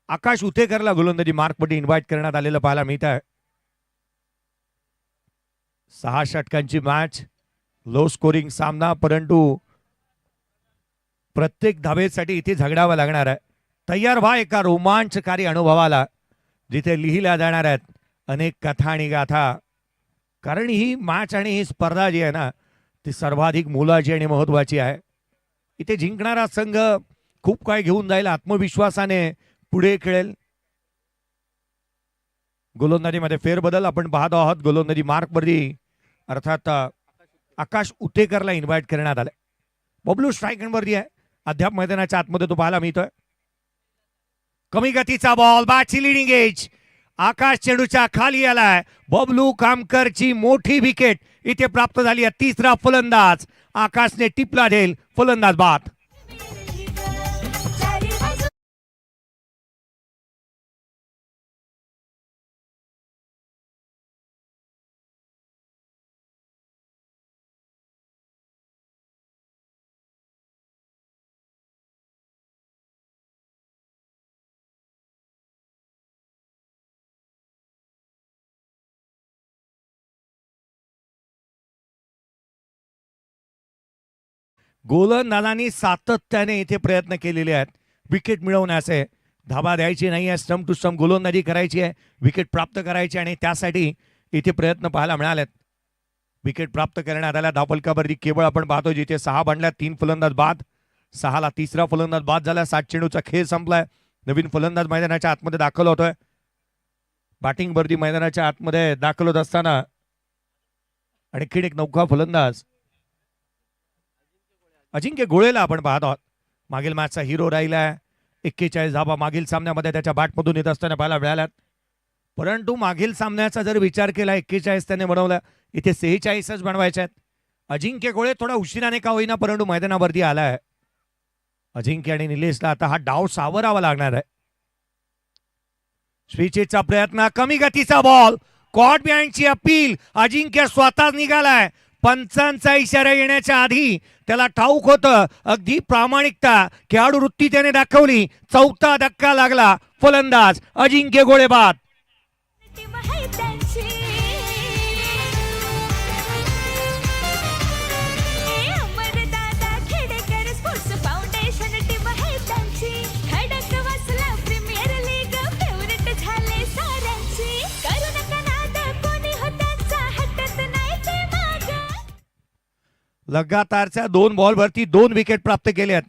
आकाश उतेकरला गोलंदाजी मार्कवरती इन्व्हाइट करण्यात आलेलं पाहायला मिळत आहे. 6 षटकांची मॅच, लो स्कोरिंग सामना, परंतु प्रत्येक धावेसाठी इथे झगडावं लागणार आहे. तयार व्हा एका रोमांचकारी अनुभवाला, जिथे लिहिल्या जाणार आहेत अनेक कथा आणि गाथा. कारण ही मॅच आणि ही स्पर्धा जी आहे ना, ती सर्वाधिक मोलाची आणि महत्वाची आहे. इथे जिंकणारा संघ खूप काय घेऊन जाईल, आत्मविश्वासाने पुढे खेळेल. गोलंदाजीमध्ये फेरबदल आपण पाहतो आहोत. गोलंदाजी मार्कवरती अर्थात आकाश उतेकरला इन्व्हाइट करण्यात आले. बबलू स्ट्रायकरवरती आहे. अद्याप मैदानाच्या आतमध्ये तो पाहायला मिळतोय. कमी गतीचा बॉल, बॅटची लिडिंग एज. आकाश चेंडूच्या खाली आलाय. बबलू कामकरची मोठी विकेट इथे प्राप्त झाली आहे. तिसरा फलंदाज आकाशने टिपला देईल. फलंदाज बाद. गोलंदाजांनी सातत्याने इथे प्रयत्न केलेले आहेत विकेट मिळवण्याचे. धाबा द्यायची नाही आहे, स्टंप टू स्टंप गोलंदाजी करायची आहे, विकेट प्राप्त करायची आणि त्यासाठी इथे प्रयत्न पाहायला मिळालेत. विकेट प्राप्त करण्यात आल्या धावफलकावरती केवळ आपण पाहतो जिथे 6 बनल्या, 3 फलंदाज बाद. 6ला तिसरा फलंदाज बाद झाला. 7 चेंडूचा खेळ संपलाय. नवीन फलंदाज मैदानाच्या आतमध्ये दाखल होतोय. बॅटिंग वरती मैदानाच्या आतमध्ये दाखल होत असताना आणखीन एक नौका फलंदाज अजिंक्य गोळेला आपण पाहत आहोत. मागील मॅचचा हिरो राहिलाय. 41 धावा मागील सामन्यामध्ये त्याच्या बॅटमधून येत असताना पाहायला मिळाल्यात. परंतु मागील सामन्याचा जर विचार केला 41 त्याने बनवला, इथे 46च बनवायचे आहेत. अजिंक्य गोळे थोडा उशिराने का होईना परंतु मैदानावरती आलाय. अजिंक्य आणि निलेशला आता हा डाव सावरावा लागणार आहे. स्विचेसचा प्रयत्न, कमी गतीचा बॉल, कॉट बिहाइंडची अपील. अजिंक्य स्वतःच निघालाय. पंचांचा इशारा येण्याच्या आधी त्याला ठाऊक होतं. अगदी प्रामाणिकता, खेळाडू वृत्ती त्याने दाखवली. चौथा धक्का लागला. फलंदाज अजिंक्य गोळे बाद. लगातारच्या 2 बॉलवरती 2 विकेट प्राप्त केल्यात.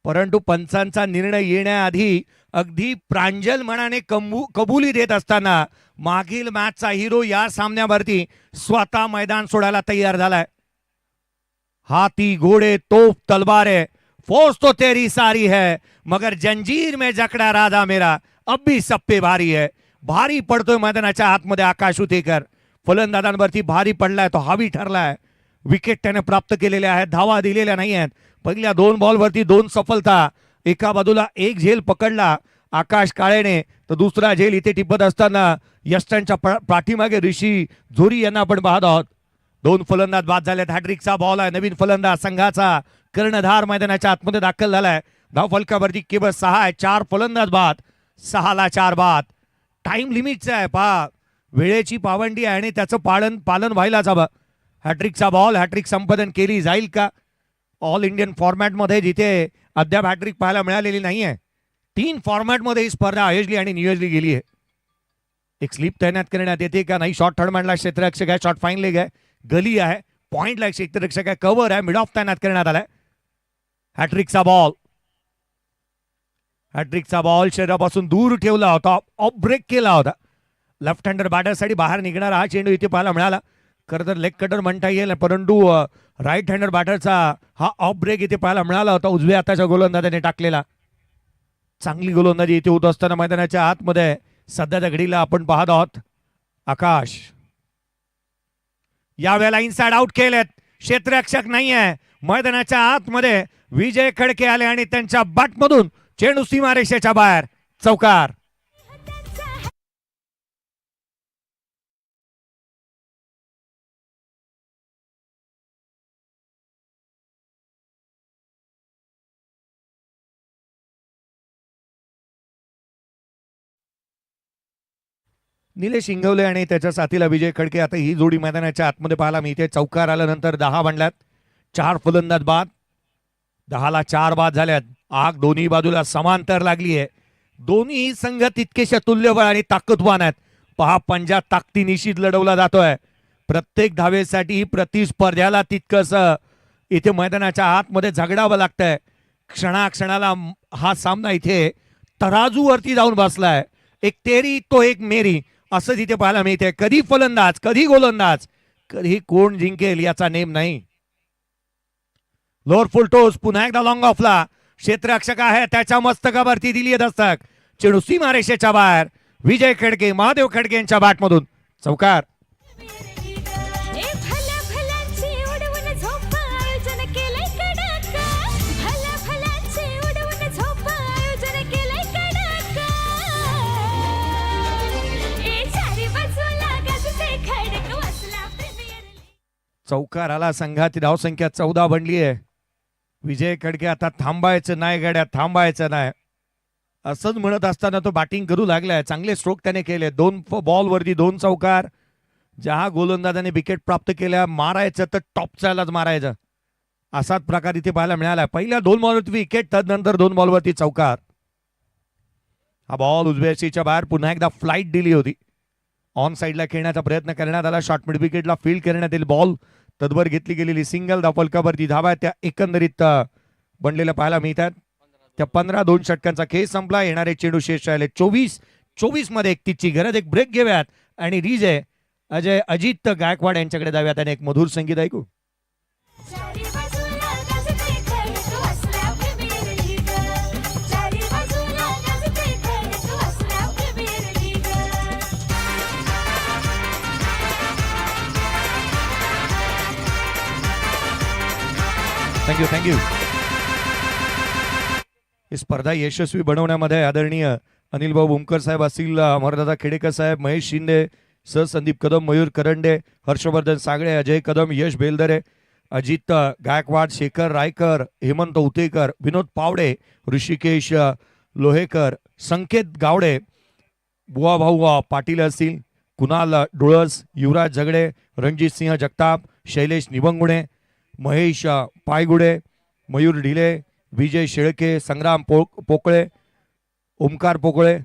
परंतु पंचांचा निर्णय येण्याआधी अगदी प्रांजल मनाने कबुली देत असताना मागील मॅचचा हिरो या सामन्यावरती स्वतः मैदान सोडायला तयार झालाय. हाथी घोड़े तोप तलवारें फौज तो तेरी सारी है मगर जंजीर में जकड़ा राजा मेरा अब भी सब पे भारी है. भारी पडतोय मैदानाच्या आतमध्ये आकाश उतेकर. फलंदाजांवरती भारी पडलाय, तो हावी ठरलाय. विकेट त्याने प्राप्त केलेल्या आहेत, धावा दिलेल्या नाही आहेत. पहिल्या 2 बॉलवरती 2 सफलता. एका बाजूला एक झेल पकडला आकाश काळेने, तर दुसरा झेल इथे टिपत असताना यष्टांच्या पाठीमागे ऋषी झोरी यांना आपण पाहत आहोत. 2 फलंदाज बाद झालेत. हॅट्रिकचा बॉल आहे. नवीन फलंदाज संघाचा कर्णधार मैदानाच्या आतमध्ये दाखल झालाय. धावफलकावरती केवळ 6 आहे. 4 फलंदाज बाद. 6ला 4 बाद. टाइम लिमिटचा आहे पहा, वेळेची पावंडी आहे आणि त्याचं पालन व्हायलाच हवं. हॅट्रिकचा बॉल, हॅट्रिक संपादन केली जाईल का ऑल इंडियन फॉर्मॅटमध्ये, जिथे अद्याप हॅट्रिक पाहायला मिळालेली नाहीये. 3 फॉर्मॅटमध्ये ही स्पर्धा आयोजली आणि नियोजली गेली आहे. एक स्लिप तैनात करण्यात येते का नाही. शॉर्ट थर्ड मॅनला क्षेत्ररक्षक आहे, शॉर्ट फाईन लेग आहे, गली आहे, पॉइंटला एक क्षेत्ररक्षक आहे, कव्हर आहे, मिड ऑफ तैनात करण्यात आलाय. हॅट्रिकचा बॉल शरीरापासून दूर ठेवला होता, ऑफ ब्रेक केला होता. लेफ्ट हँडर बॅटरसाठी बाहेर निघणारा हा चेंडू इथे पाहायला मिळाला. खरं तर लेग कटर म्हणता येईल, परंतु राईट हँडर बॅटरचा हा ऑफ ब्रेक इथे पाहायला मिळाला होता. उजव्या हाताच्या गोलंदाजाने टाकलेला. चांगली गोलंदाजी इथे होत असताना मैदानाच्या आतमध्ये सध्याच्या घडीला आपण पाहत आहोत. आकाश यावेळेला इनसाइड आउट केलेत, क्षेत्ररक्षक नाही आहे मैदानाच्या आतमध्ये. विजय खडके आले आणि त्यांच्या बॅटमधून चेंडू सीमारेषेच्या बाहेर, चौकार. निलेश इंगवले आणि त्याच्या साथीला विजय खडके. आता ही जोडी मैदानाच्या आतमध्ये पाहायला मिळते. चौकार आल्यानंतर 10 बनल्यात, 4 फलंदाज बाद, 10ला 4 बाद झाल्यात. आग दोन्ही बाजूला समांतर लागली आहे. दोन्ही संघ तितकेशा तुल्यबळ आणि ताकदवान आहेत. पहा, पंजा ताकदीनिशी लढवला जातोय. प्रत्येक धावेसाठी प्रतिस्पर्ध्याला तितकंस इथे मैदानाच्या आतमध्ये झगडावं लागतंय. क्षणाक्षणाला हा सामना इथे तराजूवरती जाऊन बसलाय. एक तेरी तो एक मेरी असं तिथे पाहायला मिळते. कधी फलंदाज, कधी गोलंदाज, कधी कोण जिंकेल याचा नेम नाही. लोअर फुल टोस पुन्हा एकदा लॉंग ऑफला. क्षेत्ररक्षक आहे, त्याच्या मस्तकावरती दिली दस्तक. चेंडू सीमारेषेच्या बाहेर. विजय खडके, महादेव खडके यांच्या बॅटमधून चौकार. चौकार आला. संघाची धावसंख्या 14 बनली आहे. विजय खडके आता थांबायचं नाही गड्या, थांबायचं नाही असंच म्हणत असताना तो बॅटिंग करू लागलाय. चांगले स्ट्रोक त्याने केले. 2 बॉलवरती 2 चौकार. ज्या गोलंदाजाने विकेट प्राप्त केल्या, मारायचं तर टॉपच्यालाच मारायचं असाच प्रकार इथे पाहायला मिळाला. पहिल्या 2 बॉलवरती विकेट, त्यानंतर 2 बॉलवरती चौकार. हा बॉल उजव्या सीच्या बाहेर पुन्हा एकदा फ्लाईट दिली होती. ऑन साईडला खेळण्याचा प्रयत्न करण्यात आला. शॉर्ट मिड विकेटला फील्ड करण्यात येईल. बॉल तदवर घेतली गेलेली सिंगल धावफलकावरती धावा त्या एकंदरीत बनलेल्या पाहायला मिळतात. त्या 15-2 षटकांचा खेळ संपला. येणारे चेंडू शेष राहिले 24 मध्ये 31ची गरज. एक ब्रेक घेऊयात आणि रिजे अजय अजित गायकवाड यांच्याकडे जाऊयात आणि एक मधुर संगीत ऐकू. थँक्यू. ही स्पर्धा यशस्वी बनवण्यामध्ये आदरणीय अनिल भाऊ भूमकर साहेब असतील, अमरदादा खेडेकर साहेब, महेश शिंदे सर, संदीप कदम, मयूर करंडे, हर्षवर्धन सागळे, अजय कदम, यश बेलदरे, अजित गायकवाड, शेखर रायकर, हेमंत उतेकर, विनोद पावडे, ऋषिकेश लोहेकर, संकेत गावडे, बुवा भाऊ पाटील असतील, कुणाल डुळस, युवराज झगडे, रणजित सिंह जगताप, शैलेश निबंगुणे, महेश पायगुडे, मयूर ढिले, विजय शेळके, संग्राम पोकळे, ओमकार पोकळे.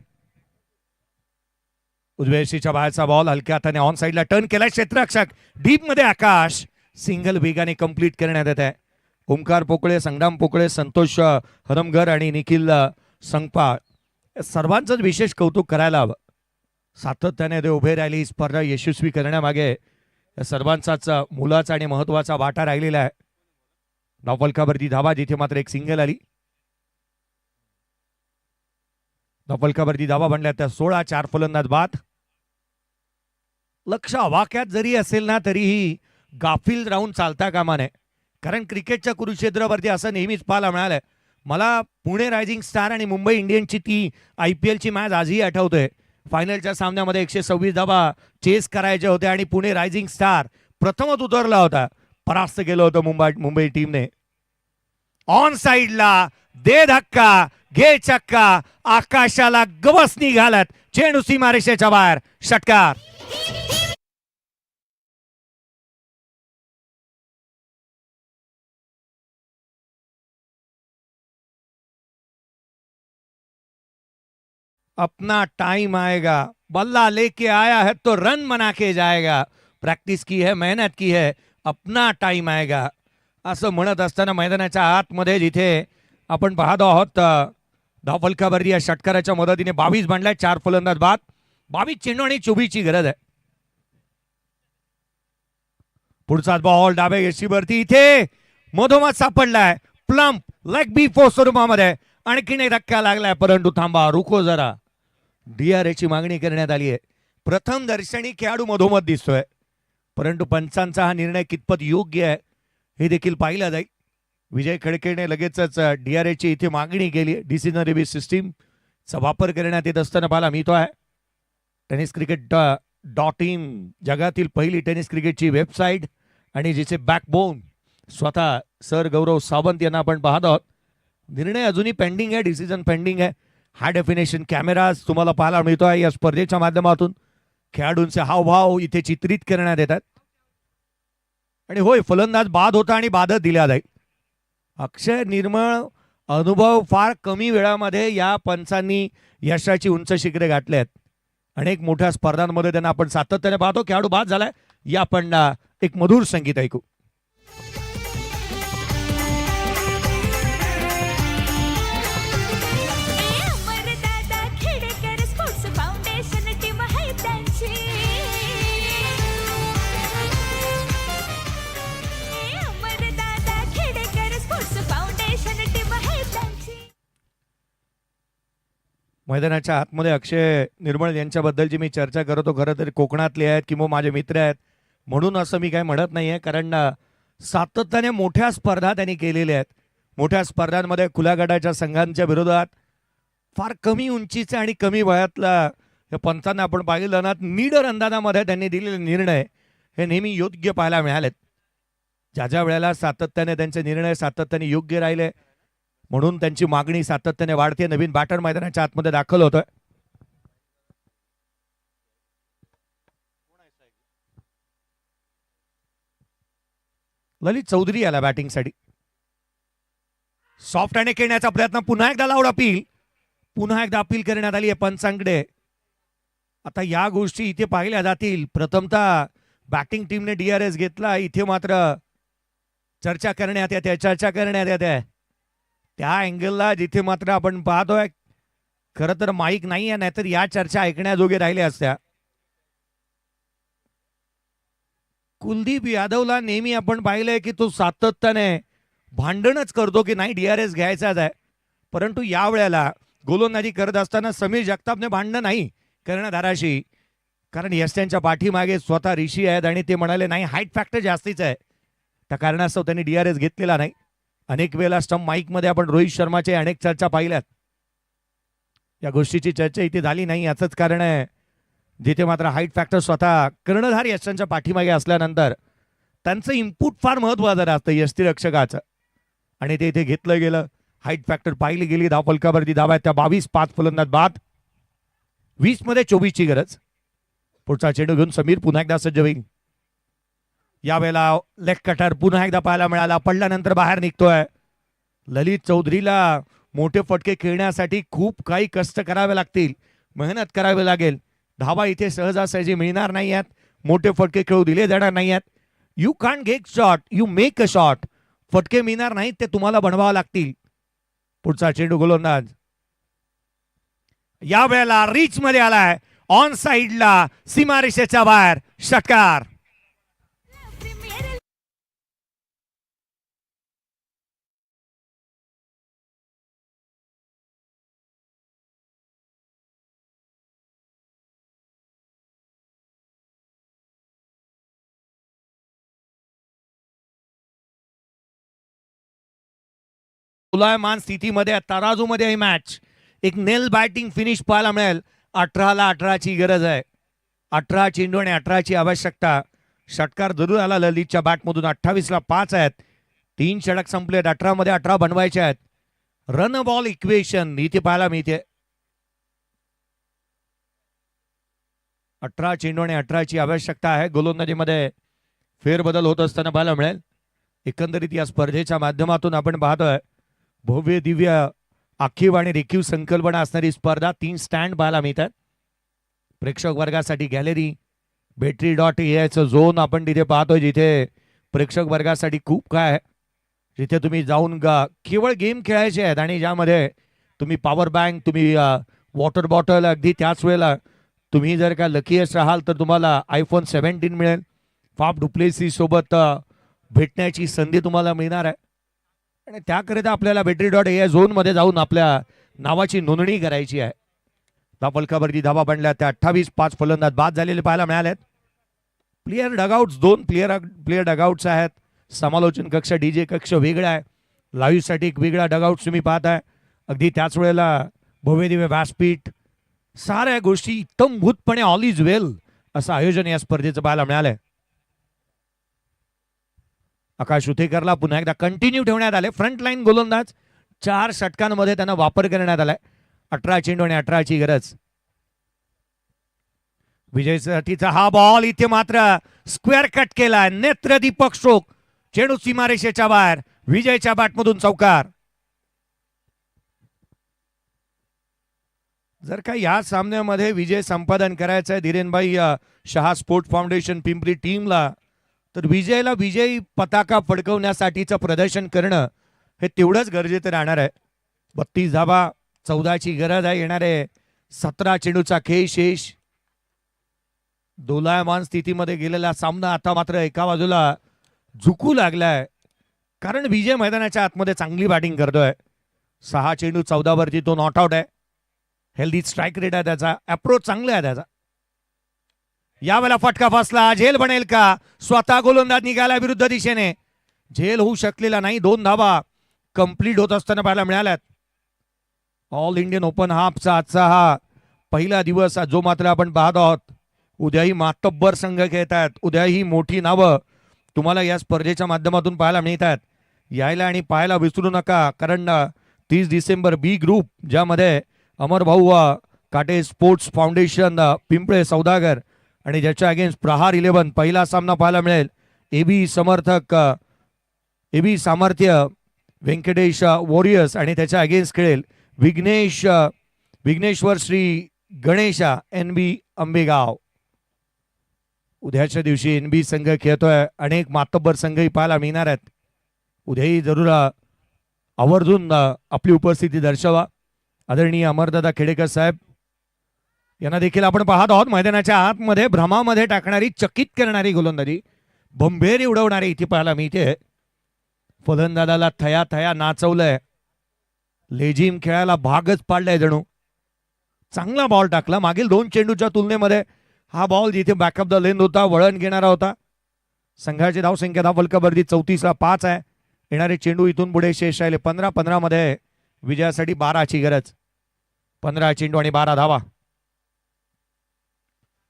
उजव्याशीच्या बाहेरचा बॉल हलक्या हाताने ऑन साईडला टर्न केला. क्षेत्ररक्षक डीप मध्ये आकाश. सिंगल वेगाने कंप्लीट करण्यात येत आहे. ओमकार पोकळे, संग्राम पोकळे, संतोष हरमगर आणि निखिल संगपाळ सर्वांचंच विशेष कौतुक करायला हवं. सातत्याने ते उभे राहिली. ही स्पर्धा यशस्वी करण्यामागे या सर्वांचाच मोलाचा आणि महत्वाचा वाटा राहिलेला आहे. धावफलकावरती धावा, जिथे मात्र एक सिंगल आली. धावफलकावरती धावा बनल्या त्या 16, 4 फलंदाज बाद. लक्ष आवाक्यात जरी असेल ना, तरीही गाफील राहून चालता कामा नये. कारण क्रिकेटच्या कुरुक्षेत्रावरती असं नेहमीच पाहायला मिळालंय. मला पुणे रायझिंग स्टार आणि मुंबई इंडियन्सची ती IPL ची मॅच आजही आठवते. फायनलच्या सामन्यामध्ये 126 धावा चेस करायच्या होत्या आणि पुणे रायझिंग स्टार प्रथमच उतरला होता. परास्त केलं होतं मुंबई टीमने. ऑन साईडला दे धक्का, घे चक्का, आकाशाला गवसणी घालत चेंडू सीमारेषेच्या बाहेर, षटकार. अपना टाइम आएगा, बल्ला लेके आया है तो रन बना के जाएगा. प्रॅक्टिस की है, मेहनत की है, अपना टाइम आएगा असं म्हणत असताना मैदानाच्या आतमध्ये जिथे आपण पाहतो आहोत धावफलकावरती या षटकाराच्या मदतीने 22 बांधलाय. 4 फलंदाज बाद, 22 चेंडू आणि 24 ची गरज आहे. पुढचा बॉल डावे यशीवरती इथे मधोमध सापडलाय. प्लम्प लेग बी फोर स्वरूपामध्ये आणखीन एक धक्का लागलाय, परंतु थांबा, रुको जरा. DRA ची मागणी करण्यात आली आहे. प्रथम दर्शनी खेळाडू मधोमध दिसतोय, परंतु पंचांचा हा निर्णय कितपत योग्य आहे हे देखील पाहिलं जाईल. विजय खडकेने लगेचच DRA ची इथे मागणी केली. डिसिजन रिव्ह्यू सिस्टीमचा वापर करण्यात येत असताना पाहायला मिळतो आहे. टेनिस क्रिकेट .in जगातील पहिली टेनिस क्रिकेटची वेबसाईट आणि जिचे बॅकबोन स्वतः सर गौरव सावंत यांना आपण पाहत आहोत. निर्णय अजूनही पेंडिंग आहे, डिसिजन पेंडिंग आहे. हाय डेफिनेशन कॅमेराज तुम्हाला पाहायला मिळतो आहे या स्पर्धेच्या माध्यमातून. खेळाडूंचे हावभाव इथे चित्रित करण्यात येतात. आणि होय, फलंदाज बाद होता आणि बादच दिला जाईल. अक्षय निर्मळ अनुभव फार कमी वेळामध्ये या पंचांनी यशाची उंच शिखरे गाठले आहेत. अनेक मोठ्या स्पर्धांमध्ये त्यांना आपण सातत्याने पाहतो. खेळाडू बाद झालाय, या आपण एक मधुर संगीत ऐकू. मैदानाच्या आतमध्ये अक्षय निर्मळ यांच्याबद्दलची मी चर्चा करतो. खरं तर कोकणातले आहेत किंवा माझे मित्र आहेत म्हणून असं मी काही म्हणत नाही आहे, कारण सातत्याने मोठ्या स्पर्धा त्यांनी केलेल्या आहेत. मोठ्या स्पर्धांमध्ये खुल्या गटाच्या संघांच्या विरोधात फार कमी उंचीचे आणि कमी वयातला या पंचांना आपण पाहिलं ना, निडर अंदाजामध्ये त्यांनी दिलेले निर्णय हे नेहमी योग्य पाहायला मिळालेत. ज्या ज्या वेळेला सातत्याने त्यांचे निर्णय सातत्याने योग्य राहिले म्हणून त्यांची मागणी सातत्याने वाढते. नवीन बॅटर मैदानाच्या आतमध्ये दाखल होतोय. ललित चौधरी आला बॅटिंगसाठी. सॉफ्ट हँड खेळण्याचा प्रयत्न, पुन्हा एकदा लाऊड अपील, पुन्हा एकदा अपील करण्यात आली आहे पंचांकडे. आता या गोष्टी इथे पाहिल्या जातील. प्रथमतः बॅटिंग टीमने DRS घेतला, इथे मात्र चर्चा करण्यात येते, चर्चा करण्यात येते त्या अँगलला जिथे मात्र आपण पाहतोय. खरं तर माईक नाही आहे, नाहीतर या चर्चा ऐकण्याजोगे राहिल्या असत्या. कुलदीप यादवला नेहमी आपण पाहिलंय की तो सातत्याने भांडणच करतो की नाही DRS घ्यायचाच आहे, परंतु या वेळेला गोलंदाजी करत असताना समीर जगतापने भांडण नाही कर्णधाराशी, कारण यष्ट्यांच्या पाठीमागे स्वतः ऋषी आहेत आणि ते म्हणाले नाही हाईट फॅक्टर जास्तीच आहे, त्या कारणास्तव त्यांनी DRS घेतलेला नाही. अनेक वेळेला स्टंप माईकमध्ये आपण रोहित शर्माचे अनेक चर्चा पाहिल्यात. या गोष्टीची चर्चा इथे झाली नाही, याचंच कारण आहे जिथे मात्र हाईट फॅक्टर स्वतः कर्णधार यशांच्या पाठीमागे असल्यानंतर त्यांचं इनपुट फार महत्त्वाचं असतं यष्टीरक्षकाचं, आणि ते इथे घेतलं गेलं. हाईट फॅक्टर पाहिली गेली. धावफलकावरती धावा आहेत त्या 22, 5 फलंदाज बाद, 20 मध्ये 24 ची गरज. पुढचा चेंडू घेऊन समीर पुन्हा एकदा सज्ज होईल. यावेळेला लेग कटर पुन्हा एकदा पाहायला मिळाला, पडल्यानंतर बाहेर निघतोय. ललित चौधरीला मोठे फटके खेळण्यासाठी खूप काही कष्ट करावे लागतील, मेहनत करावी लागेल. धावा इथे सहजासहजी मिळणार नाही आहेत, मोठे फटके खेळू दिले जाणार नाही आहेत. You can't get shot, you make a shot. फटके मिळणार नाहीत, ते तुम्हाला बनवावं लागतील. पुढचा चेंडू गोलंदाज या वेळेला रीच मध्ये आलाय, ऑन साइडला सीमारेषेच्या बाहेर, षटकार. तुलायमान स्थितीमध्ये तराजूमध्ये ही मॅच एक नेल बॅटिंग फिनिश पाहायला मिळेल. 18ला 18 ची गरज आहे. 18 चेंडू आणि 18 ची आवश्यकता. षटकार जरूर आला ललितच्या बॅटमधून. 28ला 5 आहेत, 3 षटक संपलेत. 18 मध्ये 18 बनवायचे आहेत रन बॉल इक्वेशन इथे पाहायला मिळते. 18 चेंडू आणि 18ची आवश्यकता आहे. गोलंदाजीमध्ये फेरबदल होत असताना पाहायला मिळेल. एकंदरीत या स्पर्धेच्या माध्यमातून आपण पाहतोय भव्य दिव्य आखीव आणि रेखीव संकल्पना असणारी स्पर्धा. 3 स्टँड पाहायला मिळतात. प्रेक्षक वर्गासाठी गॅलरी, battery.ai झोन आपण तिथे पाहतोय, जिथे प्रेक्षक वर्गासाठी खूप काय आहे, जिथे तुम्ही जाऊन केवळ गेम खेळायचे आहेत आणि ज्यामध्ये तुम्ही पॉवर बँक, तुम्ही वॉटर बॉटल, अगदी त्याच वेळेला तुम्ही जर का लकीएस्ट राहाल तर तुम्हाला iPhone 17 मिळेल. फाफ डुप्लेसी सोबत भेटण्याची संधी तुम्हाला मिळणार आहे आणि त्याकरिता आपल्याला battery.ai झोनमध्ये जाऊन आपल्या नावाची नोंदणी करायची आहे. फलकावरती धावा बनल्या त्या 28-5 फलंदाज बाद झालेले पाहायला मिळालेत. प्लेयर डगआउट्स 2 प्लेयर डगआउट्स आहेत. समालोचन कक्ष, डीजे कक्ष वेगळा आहे. लाईव्हसाठी एक वेगळा डगआउट तुम्ही पाहताय. अगदी त्याच वेळेला भव्य दिव्य व्यासपीठ, साऱ्या गोष्टी इत्तमभूतपणे ऑल इज वेल असं आयोजन या स्पर्धेचं पाहायला मिळालंय. आकाश उतेकरला पुन्हा एकदा कंटिन्यू ठेवण्यात आले. फ्रंटलाईन गोलंदाज 4 षटकांमध्ये त्यांना वापर करण्यात आलाय. 18 चेंडू आणि 18ची गरज. विजयसाठीचा हा बॉल इथे मात्र स्क्वेअर कट केला. नेत्रदीपक स्ट्रोक, चेंडू सीमारेषेच्या बाहेर, विजयच्या बॅटमधून चौकार. जर का या सामन्यामध्ये विजय संपादन करायचा आहे धीरेनभाई शहा स्पोर्ट्स फाउंडेशन पिंपरी टीमला, तर विजयला विजयी पताका फडकवण्यासाठीचं प्रदर्शन करणं हे तेवढंच गरजेचं राहणार आहे. 32 धावा, 14ची गरज आहे. येणारे 17 चेंडूचा खेळ शेष. दोलायमान स्थितीमध्ये गेलेला सामना आता मात्र एका बाजूला झुकू लागलाय, कारण विजय मैदानाच्या आतमध्ये चांगली बॅटिंग करतोय. 6 चेंडू 14 वरती तो नॉट आउट आहे. हेल्दी स्ट्राईक रेट आहे त्याचा, अप्रोच चांगला आहे त्याचा. यावेळेला फटका फसला. झेल बनेल का? स्वतः गोलंदाज निघाला विरुद्ध दिशेने. झेल होऊ शकलेला नाही. 2 धावा कंप्लीट होत असताना पाहायला मिळाल्यात. ऑल इंडियन ओपन हाफचा आजचा हा पहिला दिवस, जो मात्र आपण पाहत आहोत. उद्याही मातब्बर संघ खेळत आहेत. उद्याही मोठी नावं तुम्हाला या स्पर्धेच्या माध्यमातून पाहायला मिळतात. यायला आणि पाहायला विसरू नका, कारण 30 डिसेंबर बी ग्रुप, ज्यामध्ये अमर भाऊ काटे स्पोर्ट्स फाउंडेशन पिंपळे सौदागर आणि ज्याच्या अगेन्स्ट प्रहार 11 पहिला सामना पाहायला मिळेल. एबी सामर्थ्य व्यंकटेश वॉरियर्स आणि त्याच्या अगेन्स्ट खेळेल विघ्नेश्वर श्री गणेशा NB आंबेगाव. उद्याच्या दिवशी NB संघ खेळतोय. अनेक मातब्बर संघही पाहायला मिळणार आहेत. उद्याही जरूर आवर्जून आपली उपस्थिती दर्शवा. आदरणीय अमरदादा खेडेकर साहेब यांना देखील आपण पाहत आहोत. मैदानाच्या आतमध्ये भ्रमामध्ये टाकणारी, चकित करणारी गोलंदाजी, बंबेरी उडवणारी इथे पाहायला मिळते. फलंदाजाला थया थया नाचवलंय. लेझिम खेळायला भागच पाडलाय जणू. चांगला बॉल टाकला. मागील 2 चेंडूच्या तुलनेमध्ये हा बॉल जिथे बॅकअप द लेंथ होता, वळण घेणारा होता. संघाची धावसंख्या धावफलकावरती 34-5 आहे. येणारे चेंडू इथून पुढे शेष राहिले 15 मध्ये. विजयासाठी 12ची गरज. 15 चेंडू आणि 12 धावा.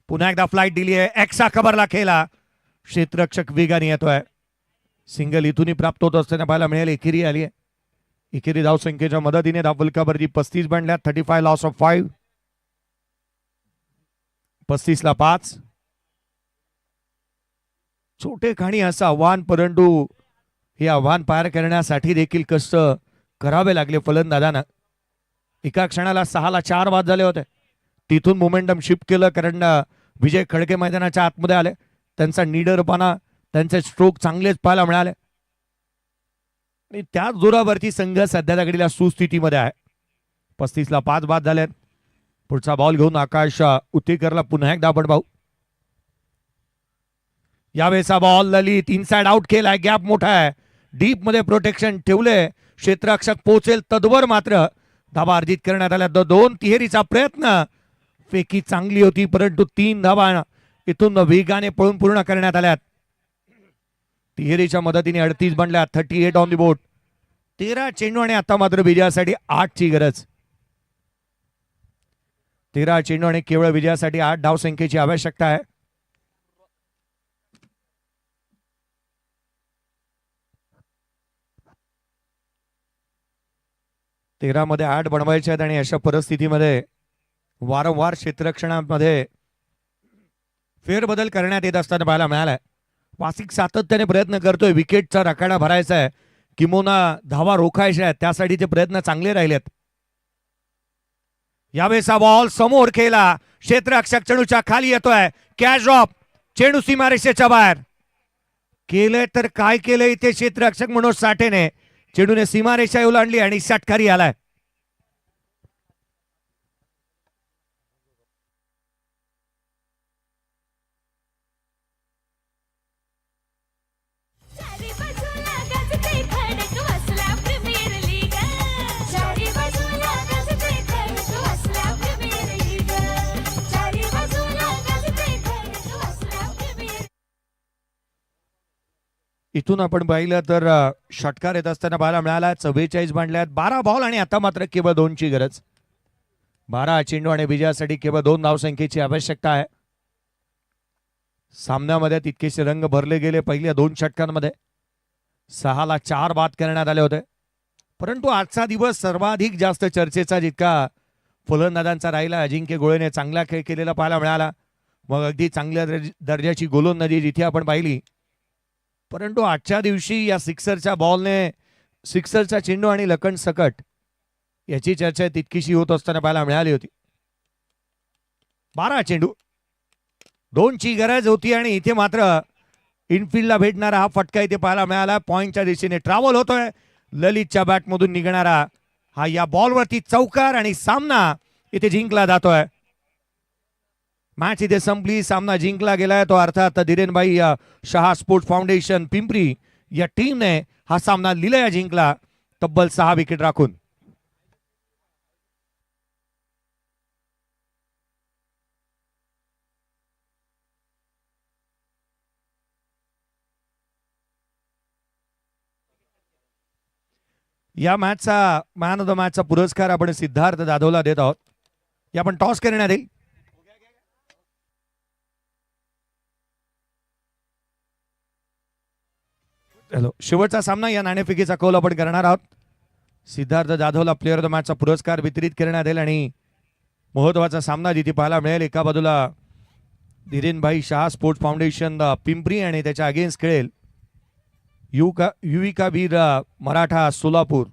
पुन्हा एकदा फ्लाइट दिली आहे. एक्सा खबरला खेळला. क्षेत्ररक्षक वेगाने येतोय. सिंगल इथूनही प्राप्त होत असताना पाहायला मिळेल. एकेरी आली आहे. एकेरी धावसंख्येच्या मदतीने धावफलकावरती 35 बनल्या. 35 लॉस ऑफ 5. 35ला 5. छोटे खाणी असं आव्हान, परंतु हे आव्हान पार करण्यासाठी देखील कष्ट करावे लागले फलंदाजांना. एका क्षणाला 6ला 4 बाद झाले होते. तिथून मोमेंटम शिफ्ट केलं, कारण विजय खडके मैदानाच्या आतमध्ये आले. त्यांचा निडरपणा, त्यांचे स्ट्रोक चांगलेच पाहायला मिळाले आणि त्याच जोरावरती संघ सध्या घडीला सुस्थितीमध्ये आहे. 35ला 5 बाद झालेत. पुढचा बॉल घेऊन आकाश उतेकरला पुन्हा एकदा आपण पाहू. यावेळेचा बॉल ललित इनसाइड आउट केलाय. गॅप मोठा आहे. डीप मध्ये प्रोटेक्शन ठेवले. क्षेत्ररक्षक पोहोचेल तद्वर मात्र धावा अर्जित करण्यात आल्या. 2 तिहेरीचा प्रयत्न. फेकी चांगली होती, परंतु 3 धावा इथून वेगाने पळून पूर्ण करण्यात आल्यात. तिहेरीच्या मदतीने 38 बनल्या. 38 ऑन दी बोर्ड. 13 चेंडू आणि आता मात्र विजयासाठी 8ची गरज. 13 चेंडू आणि केवळ विजयासाठी 8 धावसंख्येची आवश्यकता आहे. 13 मध्ये 8 बनवायचे आहेत आणि अशा परिस्थितीमध्ये वारंवार क्षेत्ररक्षणामध्ये फेरबदल करण्यात येत असताना पाहायला मिळालाय. वासिक सातत्याने प्रयत्न करतोय विकेटचा रकाडा भरायचा आहे, किंबहुना धावा रोखायच्या आहेत, त्यासाठी ते प्रयत्न चांगले राहिलेत. यावेळेचा बॉल समोर केला, क्षेत्ररक्षक चेंडूच्या खाली येतोय, कॅच ड्रॉप, चेंडू सीमारेषेच्या बाहेर. केलंय तर काय केलंय इथे क्षेत्ररक्षक मनोज साठेने, चेंडूने सीमारेषा ओलांडली आणि षटकारी आलाय. इथून आपण पाहिलं तर षटकार येत असताना पाहायला मिळाला. 44 मांडल्यात, 12 बॉल आणि आता मात्र केवळ 2ची गरज. 12 चेंडू आणि विजयासाठी केवळ 2 धावसंख्येची आवश्यकता आहे. सामन्यामध्ये तितकेसे रंग भरले गेले पहिल्या 2 षटकांमध्ये. 6 ला 4 बाद करण्यात आले होते, परंतु आजचा दिवस सर्वाधिक जास्त चर्चेचा जितका फलंदाजांचा राहिला. अजिंक्य गोळेने चांगला खेळ केलेला पाहायला मिळाला. मग अगदी चांगल्या दर्जाची गोलंदाजी जिथे आपण पाहिली, परंतु आजच्या दिवशी या सिक्सरचा चेंडू आणि लकंड सकट याची चर्चा तितकीशी होत असताना पाहायला मिळाली होती. 12 चेंडू, 2ची गरज होती आणि इथे मात्र इनफिल्डला भेटणारा हा फटका इथे पाहायला मिळाला. पॉइंटच्या दिशेने ट्रॅव्हल होतोय. ललितच्या बॅटमधून निघणारा हा या बॉलवरती चौकार आणि सामना इथे जिंकला जातोय. मॅच इथे संपली, सामना जिंकला गेलाय तो अर्थात धीरेनभाई शहा स्पोर्ट्स फाउंडेशन पिंपरी या टीमने हा सामना लिलया जिंकला तब्बल 6 विकेट राखून. या मॅचचा मॅन ऑफ द मॅचचा पुरस्कार आपण सिद्धार्थ जाधवला देत आहोत. या आपण टॉस करण्यात येईल. हॅलो, शेवटचा सामना या नाणेफेकीचा कौल आपण करणार आहोत. सिद्धार्थ जाधवला प्लेअर ऑफ द मॅचचा पुरस्कार वितरित करण्यात येईल आणि महत्वाचा सामना जिथे पाहायला मिळेल. एका बाजूला धीरेनभाई शहा स्पोर्ट्स फाउंडेशन पिंपरी आणि त्याच्या अगेन्स्ट खेळेल युविका वीर मराठा सोलापूर.